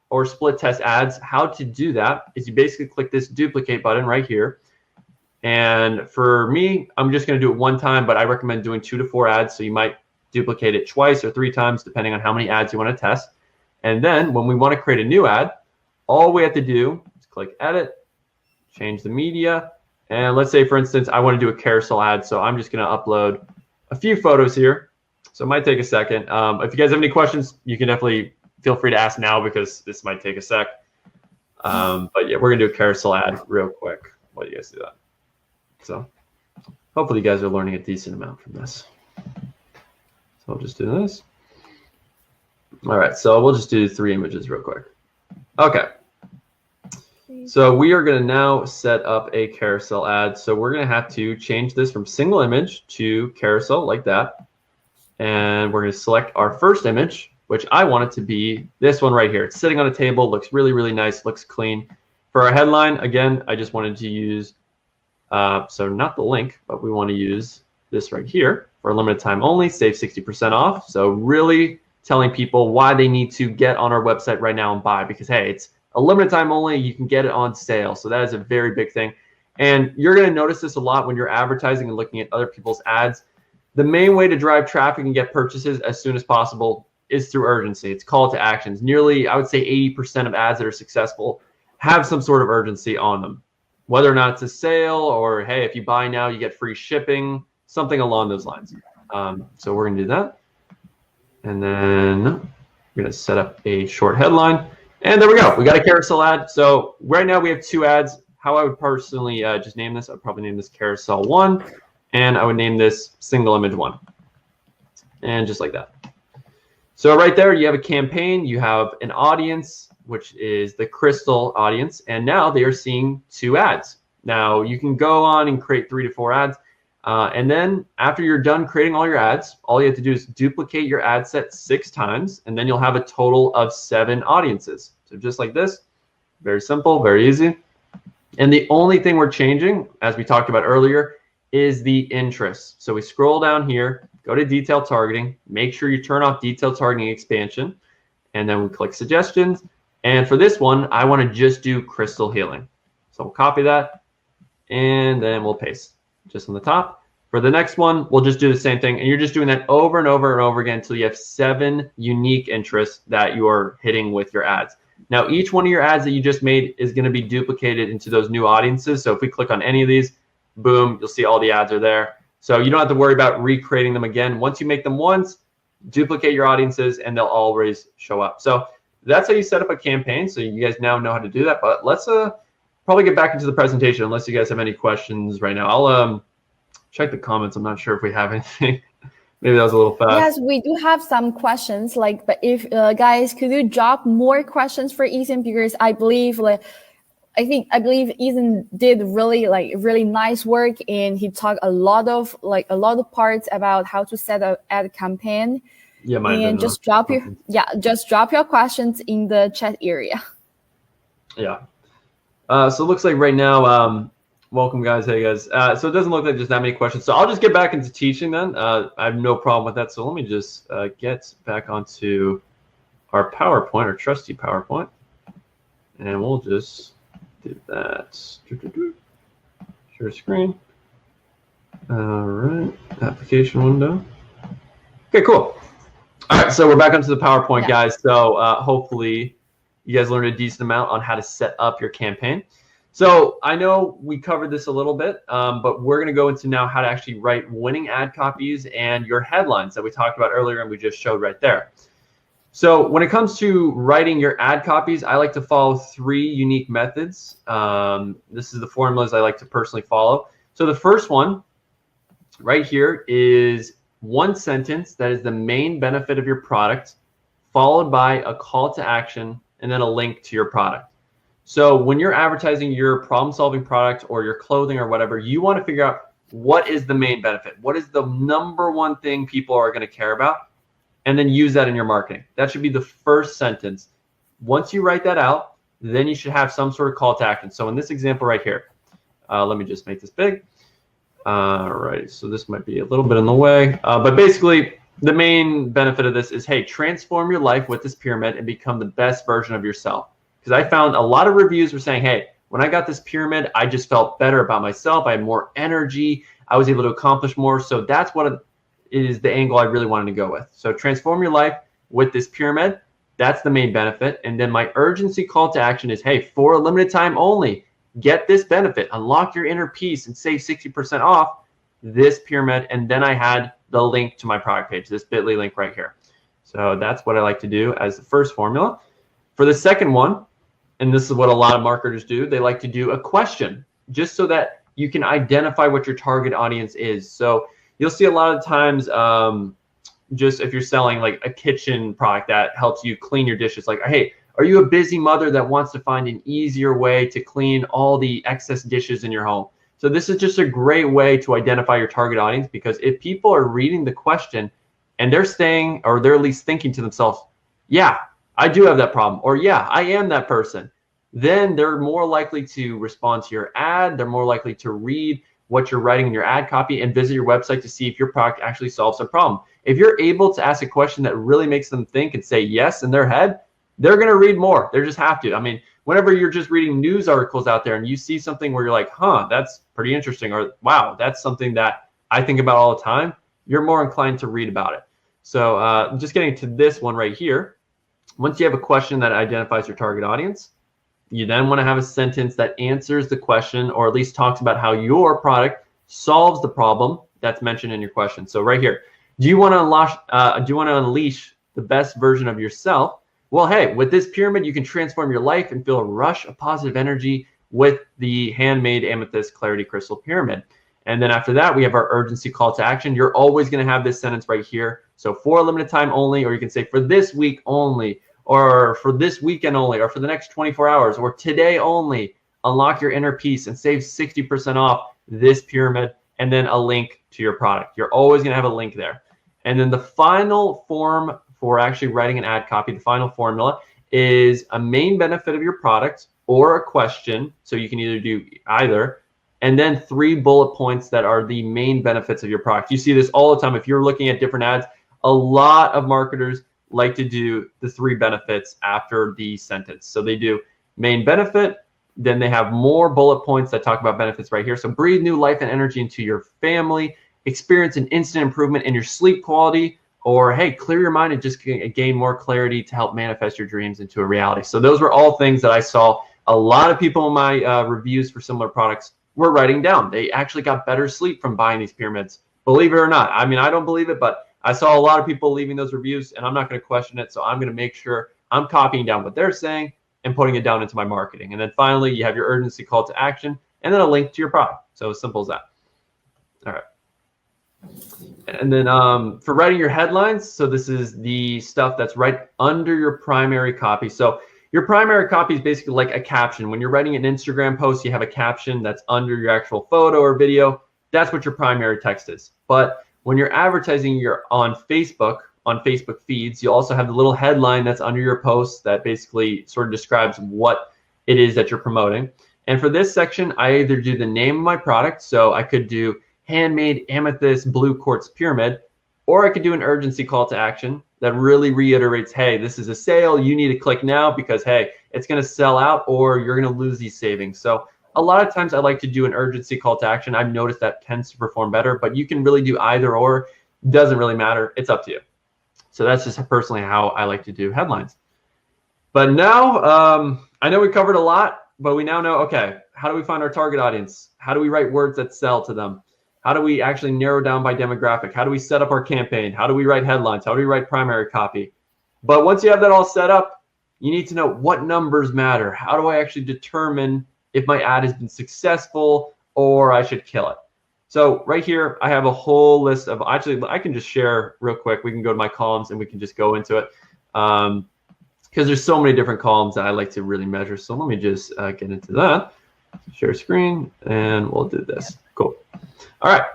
or split test ads, how to do that is you basically click this duplicate button right here. And for me, I'm just going to do it one time, but I recommend doing 2 to 4 ads. So you might duplicate it twice or 3 times, depending on how many ads you want to test. And then when we want to create a new ad, all we have to do is click edit, change the media. And let's say, for instance, I want to do a carousel ad. So I'm just going to upload a few photos here. So it might take a second. If you guys have any questions, you can definitely feel free to ask now because this might take a sec. But yeah, we're going to do a carousel ad real quick while you guys do that. So hopefully you guys are learning a decent amount from this. So I'll just do this. All right, so we'll just do 3 images real quick. Okay. So we are going to now set up a carousel ad. So we're going to have to change this from single image to carousel like that. And we're going to select our first image, which I want it to be this one right here. It's sitting on a table, looks really, really nice, looks clean. For our headline, again, I just wanted to use, so not the link, but we want to use this right here for a limited time only, save 60% off. So really telling people why they need to get on our website right now and buy, because hey, it's a limited time only, you can get it on sale. So that is a very big thing. And you're going to notice this a lot when you're advertising and looking at other people's ads. The main way to drive traffic and get purchases as soon as possible is through urgency. It's call to actions. Nearly, I would say 80% of ads that are successful have some sort of urgency on them, whether or not it's a sale or, hey, if you buy now, you get free shipping, something along those lines. So we're going to do that. And then we're going to set up a short headline. And there we go. We got a carousel ad. So right now we have 2 ads. How I would personally just name this, I'd probably name this carousel 1. And I would name this single image 1. And just like that. So right there, you have a campaign. You have an audience, which is the crystal audience. And now they are seeing 2 ads. Now you can go on and create 3 to 4 ads. And then after you're done creating all your ads, all you have to do is duplicate your ad set 6 times, and then you'll have a total of 7 audiences. So just like this, very simple, very easy. And the only thing we're changing, as we talked about earlier, is the interest. So we scroll down here, go to detail targeting, make sure you turn off detail targeting expansion, and then we click suggestions. And for this one, I want to just do crystal healing. So we'll copy that, and then we'll paste just on the top. For the next one, we'll just do the same thing. And you're just doing that over and over and over again until you have 7 unique interests that you are hitting with your ads. Now, each one of your ads that you just made is going to be duplicated into those new audiences. So if we click on any of these, boom, you'll see all the ads are there. So you don't have to worry about recreating them again. Once you make them once, duplicate your audiences and they'll always show up. So that's how you set up a campaign. So you guys now know how to do that. But let's probably get back into the presentation unless you guys have any questions right now. I'll check the comments. I'm not sure if we have anything. Maybe that was a little fast. Yes, we do have some questions. But if guys, could you drop more questions for Ethan, because I believe Ethan did really nice work, and he talked a lot of parts about how to set an ad campaign. Yeah, and just drop your questions in the chat area. Yeah. So it looks like right now, welcome guys. Hey guys. So it doesn't look like there's that many questions. So I'll just get back into teaching then. I have no problem with that. So let me just get back onto our PowerPoint, our trusty PowerPoint, and we'll just do that. Share screen. All right. Application window. Okay, cool. All right. So we're back onto the PowerPoint, guys. So hopefully you guys learned a decent amount on how to set up your campaign. So I know we covered this a little bit, but we're going to go into now how to actually write winning ad copies and your headlines that we talked about earlier and we just showed right there. So when it comes to writing your ad copies, I like to follow 3 unique methods. This is the formulas I like to personally follow. So the first one right here is 1 sentence that is the main benefit of your product, followed by a call to action and then a link to your product. So when you're advertising your problem-solving product or your clothing or whatever, you want to figure out what is the main benefit. What is the #1 thing people are going to care about? And then use that in your marketing. That should be the first sentence. Once you write that out, then you should have some sort of call to action. So in this example right here, let me just make this big. All right, so this might be a little bit in the way. But basically, the main benefit of this is, hey, transform your life with this pyramid and become the best version of yourself. Because I found a lot of reviews were saying, hey, when I got this pyramid, I just felt better about myself. I had more energy. I was able to accomplish more. So that's what is the angle I really wanted to go with. So transform your life with this pyramid. That's the main benefit. And then my urgency call to action is, hey, for a limited time only, get this benefit, unlock your inner peace and save 60% off this pyramid. And then I had the link to my product page, this bit.ly link right here. So that's what I like to do as the first formula. For the second one, and this is what a lot of marketers do, they like to do a question just so that you can identify what your target audience is. So you'll see a lot of times, just if you're selling like a kitchen product that helps you clean your dishes, like, hey, are you a busy mother that wants to find an easier way to clean all the excess dishes in your home? So this is just a great way to identify your target audience, because if people are reading the question and they're saying, or they're at least thinking to themselves, yeah, I do have that problem, or yeah, I am that person, then they're more likely to respond to your ad. They're more likely to read what you're writing in your ad copy and visit your website to see if your product actually solves a problem. If you're able to ask a question that really makes them think and say yes in their head, they're going to read more. They just have to. I mean, whenever you're just reading news articles out there and you see something where you're like, huh, that's pretty interesting, or wow, that's something that I think about all the time, you're more inclined to read about it. So just getting to this one right here, once you have a question that identifies your target audience, you then want to have a sentence that answers the question, or at least talks about how your product solves the problem that's mentioned in your question. So right here, do you want to unleash the best version of yourself? Well, hey, with this pyramid, you can transform your life and feel a rush of positive energy with the handmade amethyst clarity crystal pyramid. And then after that, we have our urgency call to action. You're always going to have this sentence right here. So for a limited time only, or you can say for this week only, or for this weekend only, or for the next 24 hours, or today only, unlock your inner peace and save 60% off this pyramid, and then a link to your product. You're always going to have a link there. And then the final form for actually writing an ad copy, the final formula, is a main benefit of your product or a question. So you can either do either, and then 3 bullet points that are the main benefits of your product. You see this all the time. If you're looking at different ads, a lot of marketers like to do the 3 benefits after the sentence. So they do main benefit, then they have more bullet points that talk about benefits right here. So breathe new life and energy into your family, experience an instant improvement in your sleep quality, or hey, clear your mind and just gain more clarity to help manifest your dreams into a reality. So those were all things that I saw a lot of people in my reviews for similar products were writing down. They actually got better sleep from buying these pyramids. Believe it or not. I mean, I don't believe it, but I saw a lot of people leaving those reviews, and I'm not going to question it. So I'm going to make sure I'm copying down what they're saying and putting it down into my marketing. And then finally, you have your urgency call to action, and then a link to your product. So as simple as that. All right. And then for writing your headlines, so this is the stuff that's right under your primary copy. So your primary copy is basically like a caption. When you're writing an Instagram post, you have a caption that's under your actual photo or video. That's what your primary text is. But when you're advertising on Facebook feeds, you also have the little headline that's under your post that basically sort of describes what it is that you're promoting. And for this section, I either do the name of my product, so I could do handmade amethyst blue quartz pyramid, or I could do an urgency call to action that really reiterates, hey, this is a sale, you need to click now because, hey, it's going to sell out or you're going to lose these savings. So a lot of times I like to do an urgency call to action. I've noticed that tends to perform better, but you can really do either or. Doesn't really matter. It's up to you. So that's just personally how I like to do headlines. But now I know we covered a lot, but we now know, okay, how do we find our target audience? How do we write words that sell to them? How do we actually narrow down by demographic? How do we set up our campaign? How do we write headlines? How do we write primary copy? But once you have that all set up, you need to know what numbers matter. How do I actually determine if my ad has been successful or I should kill it? So right here, I have a whole list of, actually, I can just share real quick. We can go to my columns and we can just go into it because there's so many different columns that I like to really measure. So let me just get into that. Share screen and we'll do this. Cool. All right.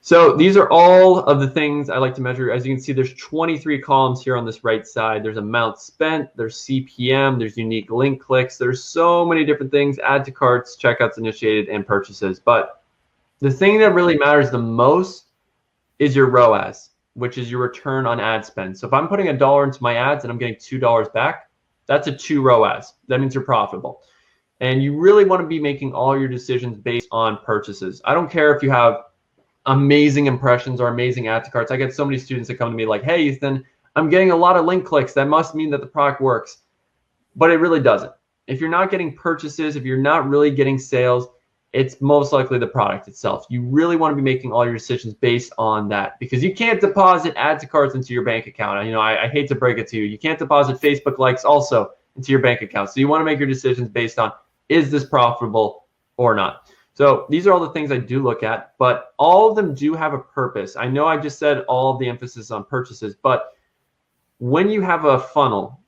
So these are all of the things I like to measure. As you can see, there's 23 columns here on this right side. There's amount spent, there's CPM, there's unique link clicks. There's so many different things, add to carts, checkouts initiated, and purchases. But the thing that really matters the most is your ROAS. which is your return on ad spend. So if I'm putting $1 into my ads and I'm getting $2 back, that's a 2 ROAS. That means you're profitable. And you really want to be making all your decisions based on purchases. I don't care if you have amazing impressions or amazing add to carts. I get so many students that come to me like, hey, Ethan, I'm getting a lot of link clicks. That must mean that the product works. But it really doesn't. If you're not getting purchases, if you're not really getting sales, it's most likely the product itself. You really want to be making all your decisions based on that, because you can't deposit add to carts into your bank account. I hate to break it to you. You can't deposit Facebook likes also into your bank account. So you want to make your decisions based on, is this profitable or not? So these are all the things I do look at, but all of them do have a purpose. I know I just said all of the emphasis on purchases, but when you have a funnel,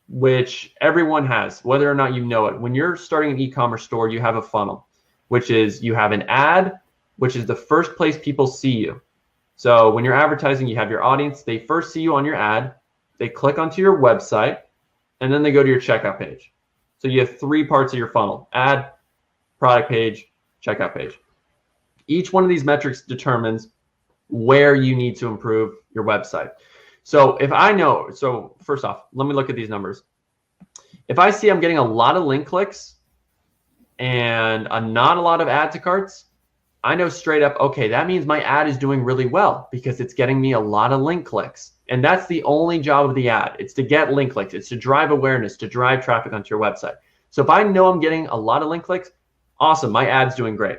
which everyone has, whether or not you know it, when you're starting an e-commerce store, you have a funnel, which is you have an ad, which is the first place people see you. So when you're advertising, you have your audience. They first see you on your ad, they click onto your website, and then they go to your checkout page. So you have 3 parts of your funnel: ad, product page, checkout page. Each one of these metrics determines where you need to improve your website. So if I know, so first off, let me look at these numbers. If I see I'm getting a lot of link clicks and not a lot of add to carts, I know straight up, okay, that means my ad is doing really well because it's getting me a lot of link clicks. And that's the only job of the ad. It's to get link clicks. It's to drive awareness, to drive traffic onto your website. So if I know I'm getting a lot of link clicks, awesome, my ad's doing great.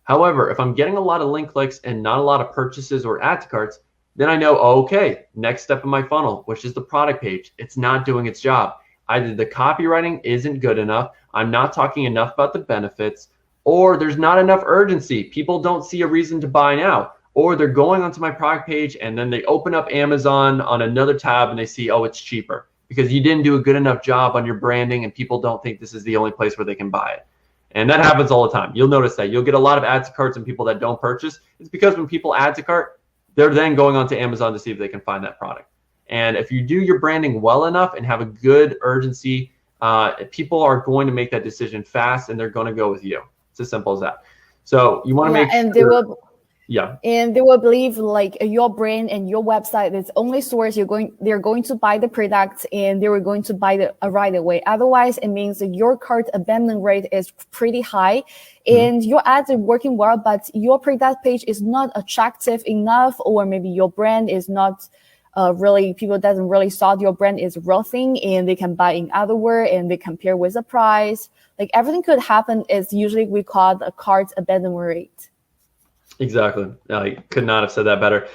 However, if I'm getting a lot of link clicks and not a lot of purchases or add to carts, then I know, okay, next step in my funnel, which is the product page, it's not doing its job. Either the copywriting isn't good enough, I'm not talking enough about the benefits, or there's not enough urgency. People don't see a reason to buy now, or they're going onto my product page and then they open up Amazon on another tab and they see, oh, it's cheaper, because you didn't do a good enough job on your branding and people don't think this is the only place where they can buy it. And that happens all the time. You'll notice that. You'll get a lot of add to carts and people that don't purchase. It's because when people add to cart, they're then going onto Amazon to see if they can find that product. And if you do your branding well enough and have a good urgency, people are going to make that decision fast and they're going to go with you. It's as simple as that. So you want to make and sure, they will believe like your brand and your website is only source they're going to buy the product and they were going to buy it right away. Otherwise, it means that your cart abandonment rate is pretty high and your ads are working well, but your product page is not attractive enough, or maybe your brand is not people doesn't really thought your brand is real thing and they can buy in other word and they compare with the price. Like everything could happen is usually we call the cart abandonment rate. Exactly. I could not have said that better.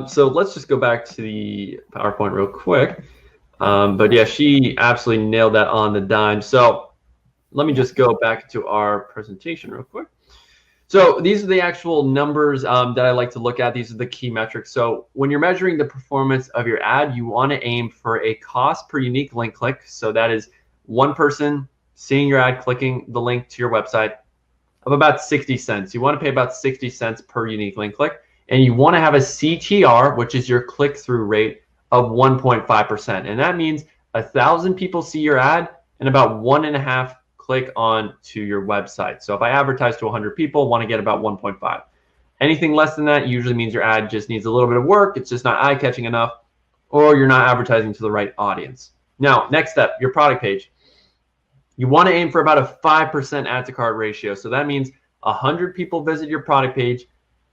So let's just go back to the PowerPoint real quick. But yeah, she absolutely nailed that on the dime. So let me just go back to our presentation real quick. So these are the actual numbers that I like to look at. These are the key metrics. So when you're measuring the performance of your ad, you want to aim for a cost per unique link click. So that is one person seeing your ad, clicking the link to your website, of about 60 cents. You want to pay about 60 cents per unique link click. And you want to have a CTR, which is your click-through rate, of 1.5%. And that means 1,000 people see your ad and about 1.5 click on to your website. So if I advertise to 100 people, want to get about 1.5. Anything less than that usually means your ad just needs a little bit of work. It's just not eye-catching enough, or you're not advertising to the right audience. Now, next step, your product page. You want to aim for about a 5% add to cart ratio. So that means 100 people visit your product page.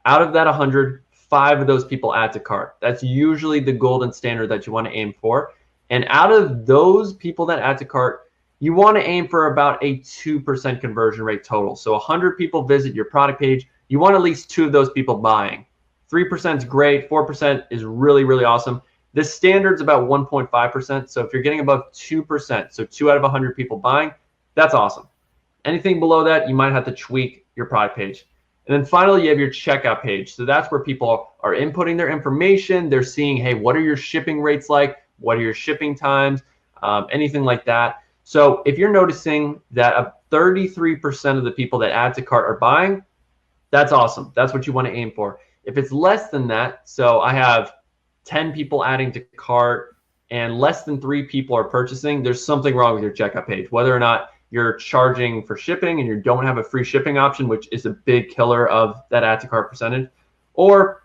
Out of that 100, 5 of those people add to cart. That's usually the golden standard that you want to aim for. And out of those people that add to cart, you want to aim for about a 2% conversion rate total. So 100 people visit your product page. You want at least 2 of those people buying. 3% is great. 4% is really, really awesome. The standard's about 1.5%. So if you're getting above 2%, so 2 out of 100 people buying, that's awesome. Anything below that, you might have to tweak your product page. And then finally, you have your checkout page. So that's where people are inputting their information. They're seeing, hey, what are your shipping rates like? What are your shipping times? Anything like that. So if you're noticing that 33% of the people that add to cart are buying, that's awesome. That's what you want to aim for. If it's less than that, so I have 10 people adding to cart and less than 3 people are purchasing, there's something wrong with your checkout page. Whether or not you're charging for shipping and you don't have a free shipping option, which is a big killer of that add to cart percentage, or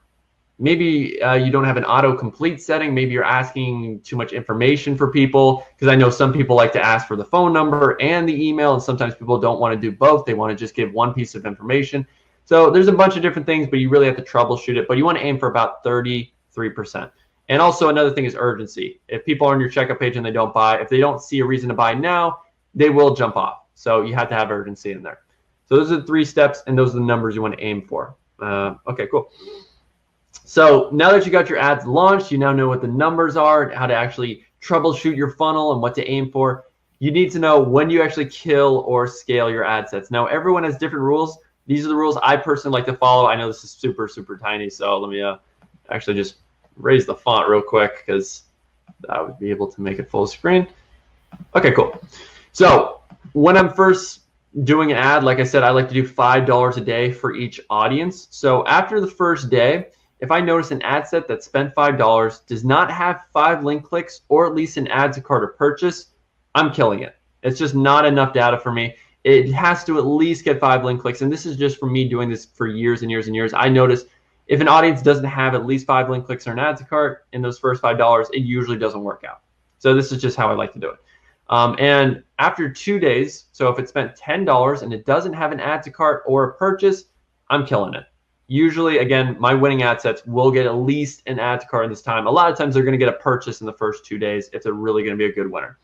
maybe you don't have an autocomplete setting. Maybe you're asking too much information for people, because I know some people like to ask for the phone number and the email, and sometimes people don't want to do both. They want to just give one piece of information. So there's a bunch of different things, but you really have to troubleshoot it. But you want to aim for about 33%. And also another thing is urgency. If people are on your checkout page and they don't buy, if they don't see a reason to buy now, they will jump off. So you have to have urgency in there. So those are the 3 steps, and those are the numbers you want to aim for. Okay, cool. So now that you got your ads launched, you now know what the numbers are, how to actually troubleshoot your funnel and what to aim for. You need to know when you actually kill or scale your ad sets. Now, everyone has different rules. These are the rules I personally like to follow. I know this is super, super tiny, so let me actually just raise the font real quick, because I would be able to make it full screen. Okay, cool. So when I'm first doing an ad, like I said, I like to do $5 a day for each audience. So after the first day, if I notice an ad set that spent $5, does not have 5 link clicks or at least an add to cart or purchase, I'm killing it. It's just not enough data for me. It has to at least get 5 link clicks. And this is just from me doing this for years and years and years. I notice if an audience doesn't have at least 5 link clicks or an add to cart in those first $5, it usually doesn't work out. So this is just how I like to do it. And after 2 days, so if it spent $10 and it doesn't have an add to cart or a purchase, I'm killing it. Usually, again, my winning ad sets will get at least an add to cart in this time. A lot of times they're going to get a purchase in the first 2 days if they're really going to be a good winner.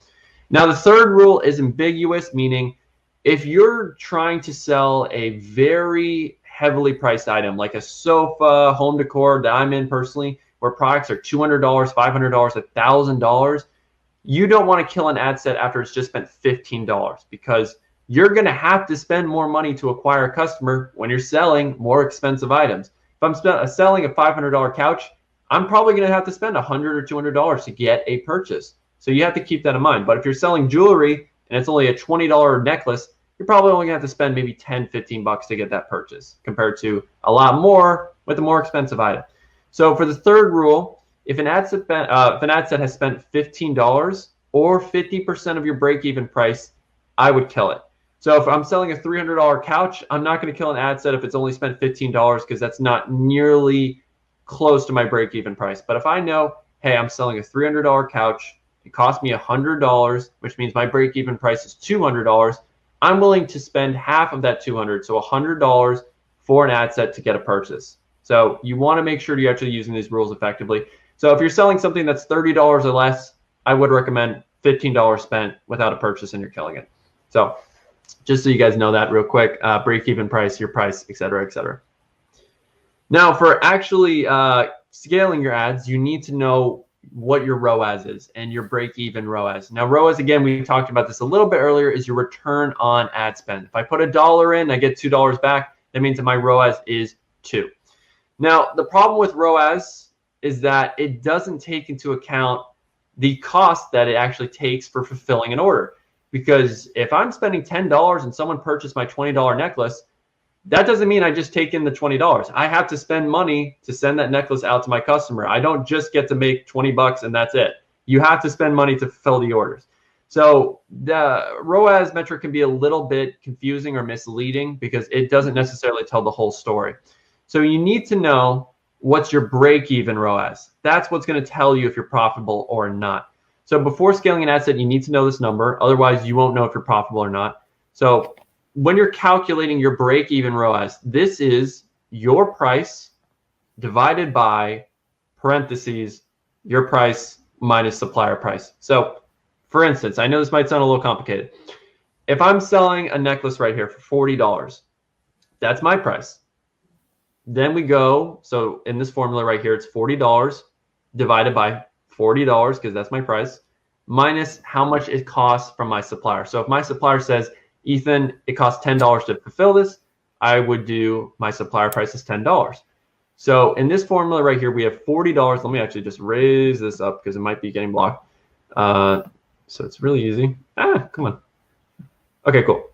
Now, the third rule is ambiguous, meaning if you're trying to sell a very heavily priced item like a sofa, home decor that I'm in personally, where products are $200, $500, $1,000, you don't want to kill an ad set after it's just spent $15, because you're going to have to spend more money to acquire a customer when you're selling more expensive items. If I'm selling a $500 couch, I'm probably going to have to spend $100 or $200 to get a purchase. So you have to keep that in mind. But if you're selling jewelry and it's only a $20 necklace, you're probably only going to have to spend maybe $10, $15 to get that purchase, compared to a lot more with a more expensive item. So for the third rule, if an ad set has spent $15 or 50% of your break-even price, I would kill it. So if I'm selling a $300 couch, I'm not going to kill an ad set if it's only spent $15, because that's not nearly close to my break-even price. But if I know, hey, I'm selling a $300 couch, it cost me $100, which means my break-even price is $200, I'm willing to spend half of that $200, so $100 for an ad set to get a purchase. So you want to make sure you're actually using these rules effectively. So if you're selling something that's $30 or less, I would recommend $15 spent without a purchase, and you're killing it. So just so you guys know that real quick, break-even price, your price, et cetera, et cetera. Now, for actually scaling your ads, you need to know what your ROAS is and your break-even ROAS. Now, ROAS, again, we talked about this a little bit earlier, is your return on ad spend. If I put $1 in, I get $2 back. That means that my ROAS is 2. Now, the problem with ROAS is that it doesn't take into account the cost that it actually takes for fulfilling an order. Because if I'm spending $10 and someone purchased my $20 necklace, that doesn't mean I just take in the $20. I have to spend money to send that necklace out to my customer. I don't just get to make $20 and that's it. You have to spend money to fulfill the orders. So the ROAS metric can be a little bit confusing or misleading because it doesn't necessarily tell the whole story. So you need to know what's your break-even ROAS. That's what's going to tell you if you're profitable or not. So before scaling an ad set, you need to know this number. Otherwise, you won't know if you're profitable or not. So when you're calculating your break-even ROAS, this is your price divided by parentheses, your price minus supplier price. So for instance, I know this might sound a little complicated. If I'm selling a necklace right here for $40, that's my price. Then we go, so in this formula right here, it's $40 divided by $40, because that's my price, minus how much it costs from my supplier. So if my supplier says, Ethan, it costs $10 to fulfill this, I would do my supplier price is $10. So in this formula right here, we have $40. Let me actually just raise this up because it might be getting blocked. So it's really easy. Come on. Okay, cool.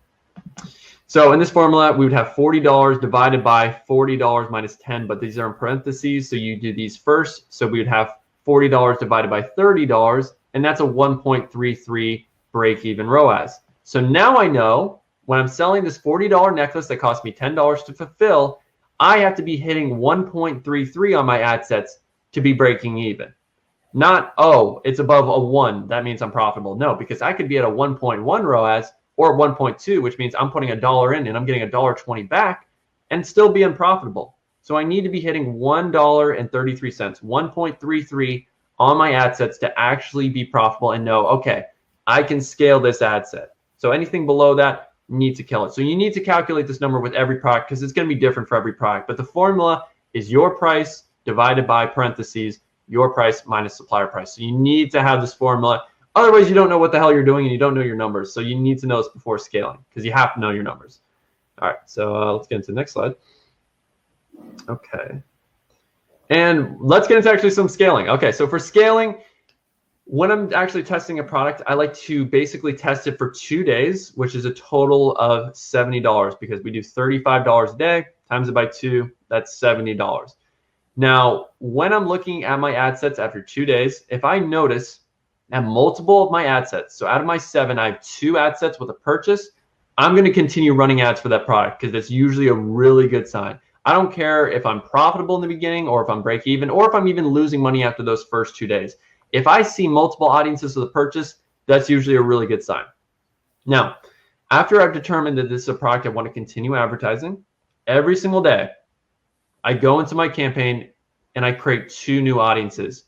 So in this formula, we would have $40 divided by $40 minus 10, but these are in parentheses, so you do these first. So we would have $40 divided by $30, and that's a 1.33 break-even ROAS. So now I know when I'm selling this $40 necklace that cost me $10 to fulfill, I have to be hitting 1.33 on my ad sets to be breaking even. Not, oh, it's above a 1. That means I'm profitable. No, because I could be at a 1.1 ROAS or 1.2, which means I'm putting $1 in and I'm getting $1.20 back and still be unprofitable. So I need to be hitting $1.33, 1.33 on my ad sets to actually be profitable and know, okay, I can scale this ad set. So anything below that, you need to kill it. So you need to calculate this number with every product because it's going to be different for every product. But the formula is your price divided by parentheses, your price minus supplier price. So you need to have this formula. Otherwise, you don't know what the hell you're doing and you don't know your numbers. So you need to know this before scaling because you have to know your numbers. All right, so let's get into the next slide. Okay. And let's get into actually some scaling. Okay, so for scaling, when I'm actually testing a product, I like to basically test it for 2 days, which is a total of $70 because we do $35 a day, times it by 2, that's $70. Now, when I'm looking at my ad sets after 2 days, if I notice that multiple of my ad sets, so out of my 7, I have 2 ad sets with a purchase, I'm going to continue running ads for that product because that's usually a really good sign. I don't care if I'm profitable in the beginning or if I'm break even or if I'm even losing money after those first 2 days. If I see multiple audiences with a purchase, that's usually a really good sign. Now, after I've determined that this is a product I want to continue advertising, every single day, I go into my campaign and I create 2 new audiences,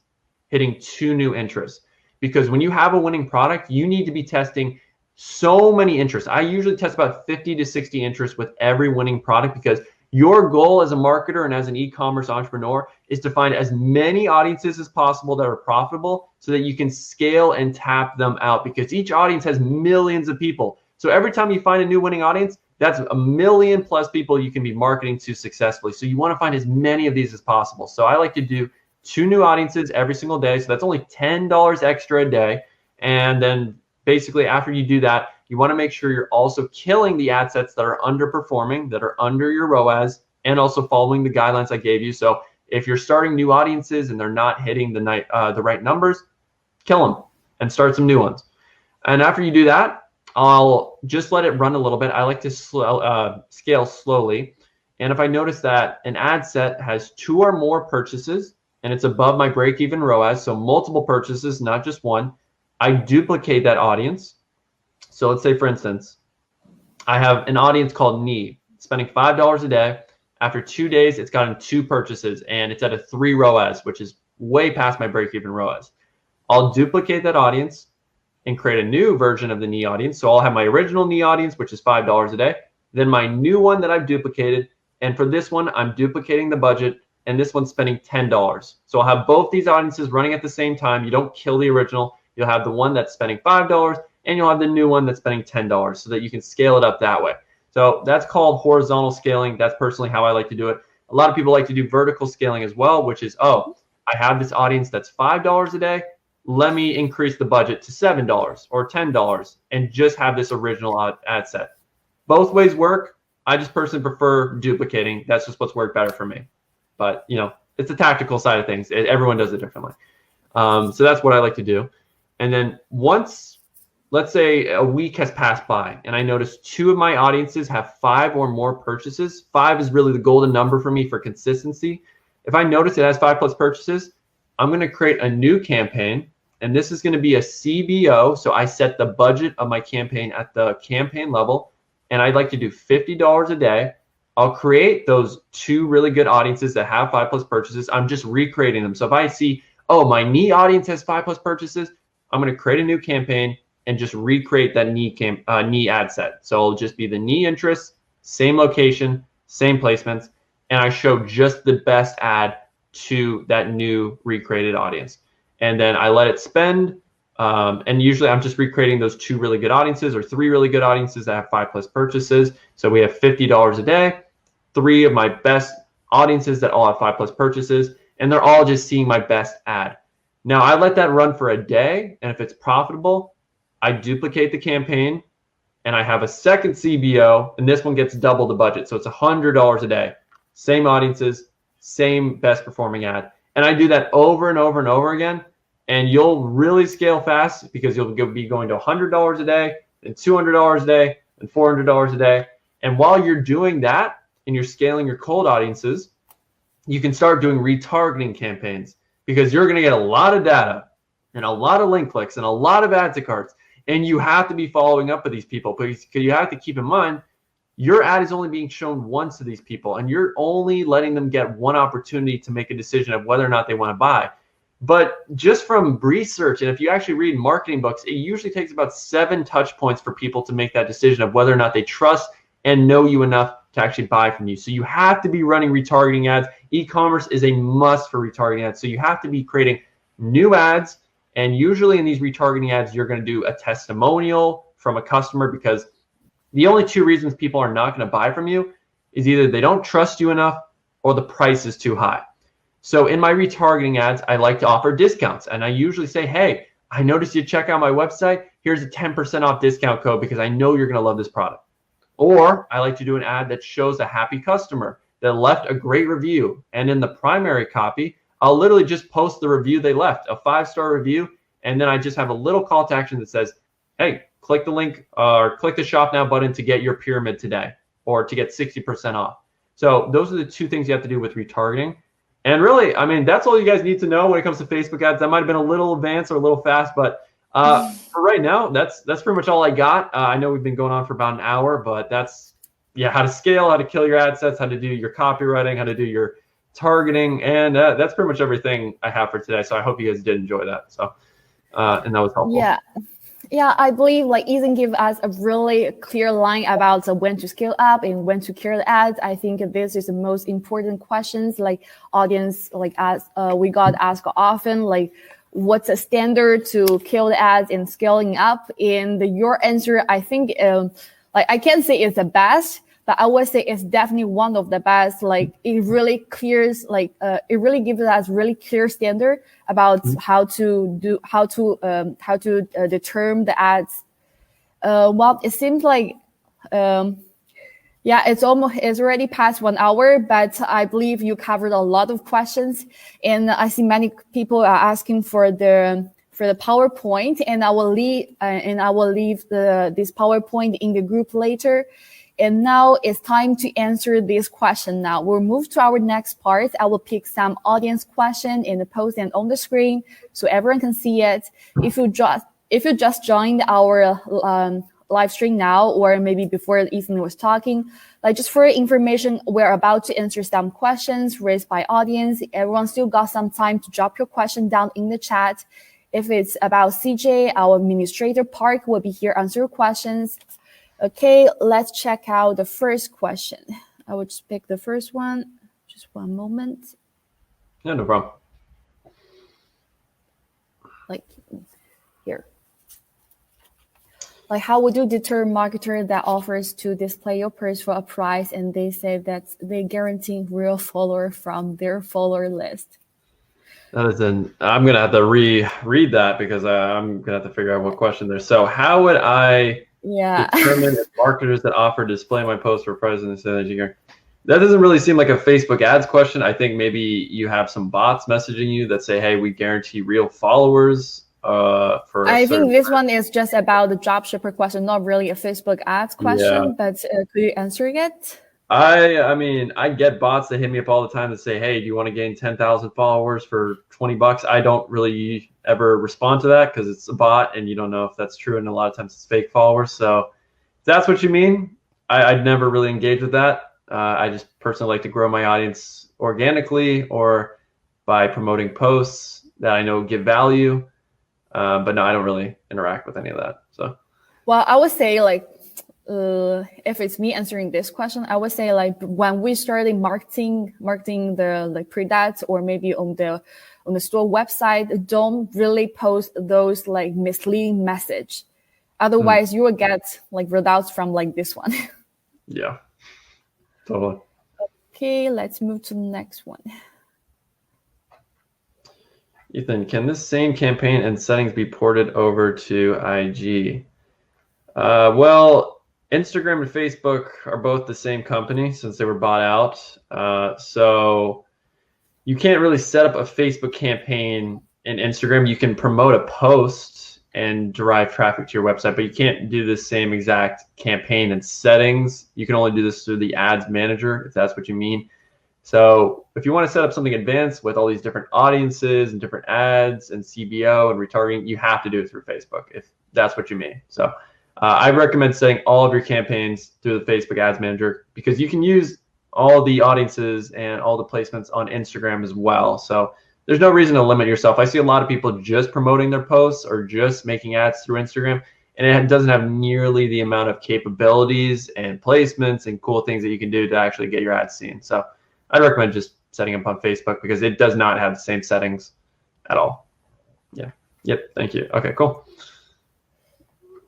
hitting 2 new interests. Because when you have a winning product, you need to be testing so many interests. I usually test about 50 to 60 interests with every winning product because your goal as a marketer and as an e-commerce entrepreneur is to find as many audiences as possible that are profitable so that you can scale and tap them out because each audience has millions of people. So every time you find a new winning audience, that's 1 million plus people you can be marketing to successfully. So you want to find as many of these as possible. So I like to do 2 new audiences every single day. So that's only $10 extra a day. And then basically after you do that, you want to make sure you're also killing the ad sets that are underperforming, that are under your ROAS, and also following the guidelines I gave you. So if you're starting new audiences and they're not hitting the right numbers, kill them and start some new ones. And after you do that, I'll just let it run a little bit. I like to scale slowly. And if I notice that an ad set has 2 or more purchases and it's above my break-even ROAS, so multiple purchases, not just one, I duplicate that audience. So let's say, for instance, I have an audience called Knee, spending $5 a day. After 2 days, it's gotten 2 purchases, and it's at a 3 ROAS, which is way past my break-even ROAS. I'll duplicate that audience and create a new version of the Knee audience. So I'll have my original Knee audience, which is $5 a day, then my new one that I've duplicated, and for this one, I'm duplicating the budget, and this one's spending $10. So I'll have both these audiences running at the same time. You don't kill the original. You'll have the one that's spending $5, and you'll have the new one that's spending $10 so that you can scale it up that way. So that's called horizontal scaling. That's personally how I like to do it. A lot of people like to do vertical scaling as well, which is, oh, I have this audience that's $5 a day. Let me increase the budget to $7 or $10 and just have this original ad set. Both ways work. I just personally prefer duplicating. That's just what's worked better for me. But, you know, it's the tactical side of things. Everyone does it differently. So that's what I like to do. And then once, let's say a week has passed by and I notice 2 of my audiences have 5 or more purchases. 5 is really the golden number for me for consistency. If I notice it has 5+ purchases, I'm going to create a new campaign, and this is going to be a CBO. So I set the budget of my campaign at the campaign level, and I'd like to do $50 a day. I'll create those 2 really good audiences that have 5+ purchases. I'm just recreating them. So if I see, oh, my Knee audience has 5+ purchases, I'm going to create a new campaign and just recreate that Knee ad set. So it'll just be the Knee interests, same location, same placements, and I show just the best ad to that new recreated audience. And then I let it spend, and usually I'm just recreating those 2 really good audiences or 3 really good audiences that have 5+ purchases. So we have $50 a day, 3 of my best audiences that all have 5+ purchases, and they're all just seeing my best ad. Now I let that run for a day, and if it's profitable, I duplicate the campaign and I have a second CBO, and this one gets double the budget. So it's $100 a day, same audiences, same best performing ad. And I do that over and over and over again, and you'll really scale fast because you'll be going to $100 a day and $200 a day and $400 a day. And while you're doing that, and you're scaling your cold audiences, you can start doing retargeting campaigns, because you're going to get a lot of data and a lot of link clicks and a lot of add to carts. And you have to be following up with these people, because you have to keep in mind, your ad is only being shown once to these people, and you're only letting them get one opportunity to make a decision of whether or not they want to buy. But just from research, and if you actually read marketing books, it usually takes about 7 touch points for people to make that decision of whether or not they trust and know you enough to actually buy from you. So you have to be running retargeting ads. E-commerce is a must for retargeting ads. So you have to be creating new ads. And usually in these retargeting ads, you're going to do a testimonial from a customer, because the only 2 reasons people are not going to buy from you is either they don't trust you enough or the price is too high. So in my retargeting ads, I like to offer discounts. And I usually say, hey, I noticed you check out my website. Here's a 10% off discount code because I know you're going to love this product. Or I like to do an ad that shows a happy customer that left a great review. And in the primary copy, I'll literally just post the review they left, a 5-star review. And then I just have a little call to action that says, hey, click the link or click the shop now button to get your pyramid today, or to get 60% off. So those are the 2 things you have to do with retargeting. And really, I mean, that's all you guys need to know when it comes to Facebook ads. That might have been a little advanced or a little fast, but for right now, that's pretty much all I got. I know we've been going on for about an hour, but that's, how to scale, how to kill your ad sets, how to do your copywriting, how to do your targeting, and that's pretty much everything I have for today. So I hope you guys did enjoy that. So, and that was helpful. Yeah, I believe like Ethan gave us a really clear line about when to scale up and when to kill the ads. I think this is the most important questions like audience like we got asked often, like what's a standard to kill the ads and scaling up? And your answer, I think like I can't say it's the best, but I would say it's definitely one of the best. Like it really clears, like it really gives us really clear standard about how to determine the ads. Well, it seems like it's already past 1 hour, but I believe you covered a lot of questions, and I see many people are asking for the PowerPoint, and I will leave this PowerPoint in the group later. And now it's time to answer this question. Now we'll move to our next part. I will pick some audience question in the post and on the screen so everyone can see it. If you just joined our live stream now, or maybe before Ethan was talking, like just for information, we're about to answer some questions raised by audience. Everyone still got some time to drop your question down in the chat. If it's about CJ, our administrator Park will be here answer your questions. Okay, let's check out the first question. I will just pick the first one. Just one moment. Yeah, no problem. Like here. Like how would you deter marketer that offers to display your purse for a price and they say that they guarantee real follower from their follower list? I'm going to have to reread that because I'm going to have to figure out what question there's. So how would I determine if marketers that offer to display my post for price and say that doesn't really seem like a Facebook ads question. I think maybe you have some bots messaging you that say, hey, we guarantee real followers I think this one is just about the dropshipper question, not really a Facebook ads question, but could you answer it? I mean, I get bots that hit me up all the time that say, hey, do you want to gain 10,000 followers for $20? I don't really ever respond to that because it's a bot and you don't know if that's true. And a lot of times it's fake followers. So if that's what you mean, I'd never really engage with that. I just personally like to grow my audience organically or by promoting posts that I know give value. But no, I don't really interact with any of that. So, well, I would say like, if it's me answering this question, I would say like when we started marketing the like pre-dat or maybe on the store website, don't really post those like misleading message. Otherwise, you will get like results from like this one. Yeah, totally. Okay, let's move to the next one. Ethan, can this same campaign and settings be ported over to IG? Well, Instagram and Facebook are both the same company since they were bought out. So you can't really set up a Facebook campaign in Instagram. You can promote a post and derive traffic to your website, but you can't do the same exact campaign and settings. You can only do this through the ads manager, if that's what you mean. So if you want to set up something advanced with all these different audiences and different ads and CBO and retargeting, you have to do it through Facebook, if that's what you mean. So I recommend setting all of your campaigns through the Facebook Ads Manager, because you can use all the audiences and all the placements on Instagram as well. So there's no reason to limit yourself. I see a lot of people just promoting their posts or just making ads through Instagram, and it doesn't have nearly the amount of capabilities and placements and cool things that you can do to actually get your ads seen. So I'd recommend just setting up on Facebook, because it does not have the same settings at all. Yeah. Yep. Thank you. Okay, cool.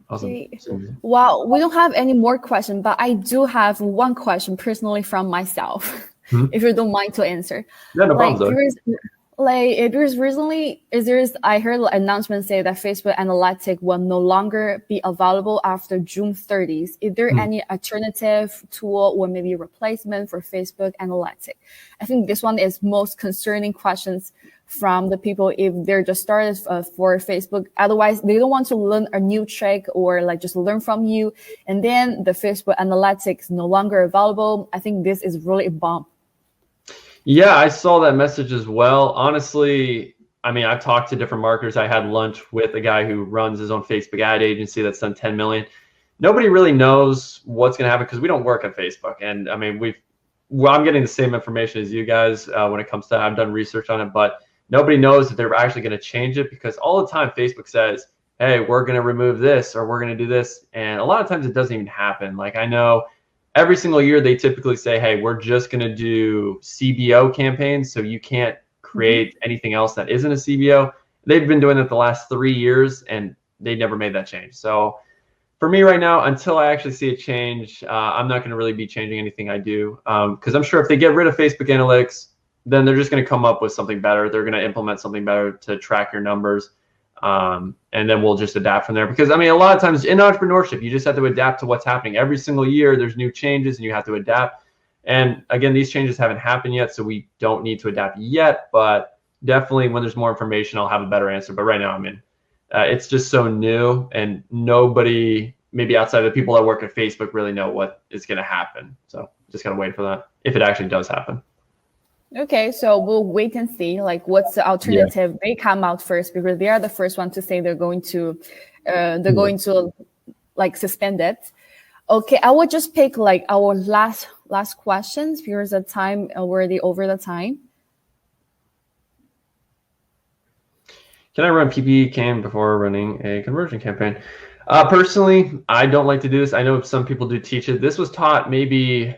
Awesome. Okay. Well, we don't have any more questions, but I do have one question personally from myself, if you don't mind to answer. Yeah, no problem. I heard an announcement say that Facebook Analytics will no longer be available after June 30th. Is there any alternative tool or maybe replacement for Facebook Analytics? I think this one is most concerning questions from the people if they're just started for Facebook. Otherwise, they don't want to learn a new trick or like just learn from you. And then the Facebook Analytics no longer available. I think this is really a bomb. Yeah, I saw that message as well. Honestly, I mean, I've talked to different marketers. I had lunch with a guy who runs his own Facebook ad agency that's done 10 million. Nobody really knows what's going to happen, because we don't work on Facebook. And I mean, I'm getting the same information as you guys when it comes to, I've done research on it, but nobody knows if they're actually going to change it, because all the time Facebook says, hey, we're going to remove this or we're going to do this. And a lot of times it doesn't even happen. Like, I know every single year they typically say, hey, we're just going to do CBO campaigns, so you can't create anything else that isn't a CBO. They've been doing it the last 3 years, and they never made that change. So for me right now, until I actually see a change, I'm not going to really be changing anything I do, because I'm sure if they get rid of Facebook Analytics, then they're just going to come up with something better. They're going to implement something better to track your numbers. And then we'll just adapt from there. Because I mean, a lot of times in entrepreneurship, you just have to adapt to what's happening. Every single year, there's new changes and you have to adapt. And again, these changes haven't happened yet, so we don't need to adapt yet. But definitely when there's more information, I'll have a better answer. But right now, I mean, it's just so new, and nobody, maybe outside of the people that work at Facebook, really know what is going to happen. So just got to wait for that, if it actually does happen. Okay, so we'll wait and see like what's the alternative. They come out first, because they are the first one to say they're going to like suspend it. Okay, I will just pick like our last questions, because the time already over the time. Can I run PPC campaign before running a conversion campaign? Personally, I don't like to do this. I know some people do teach it. This was taught maybe,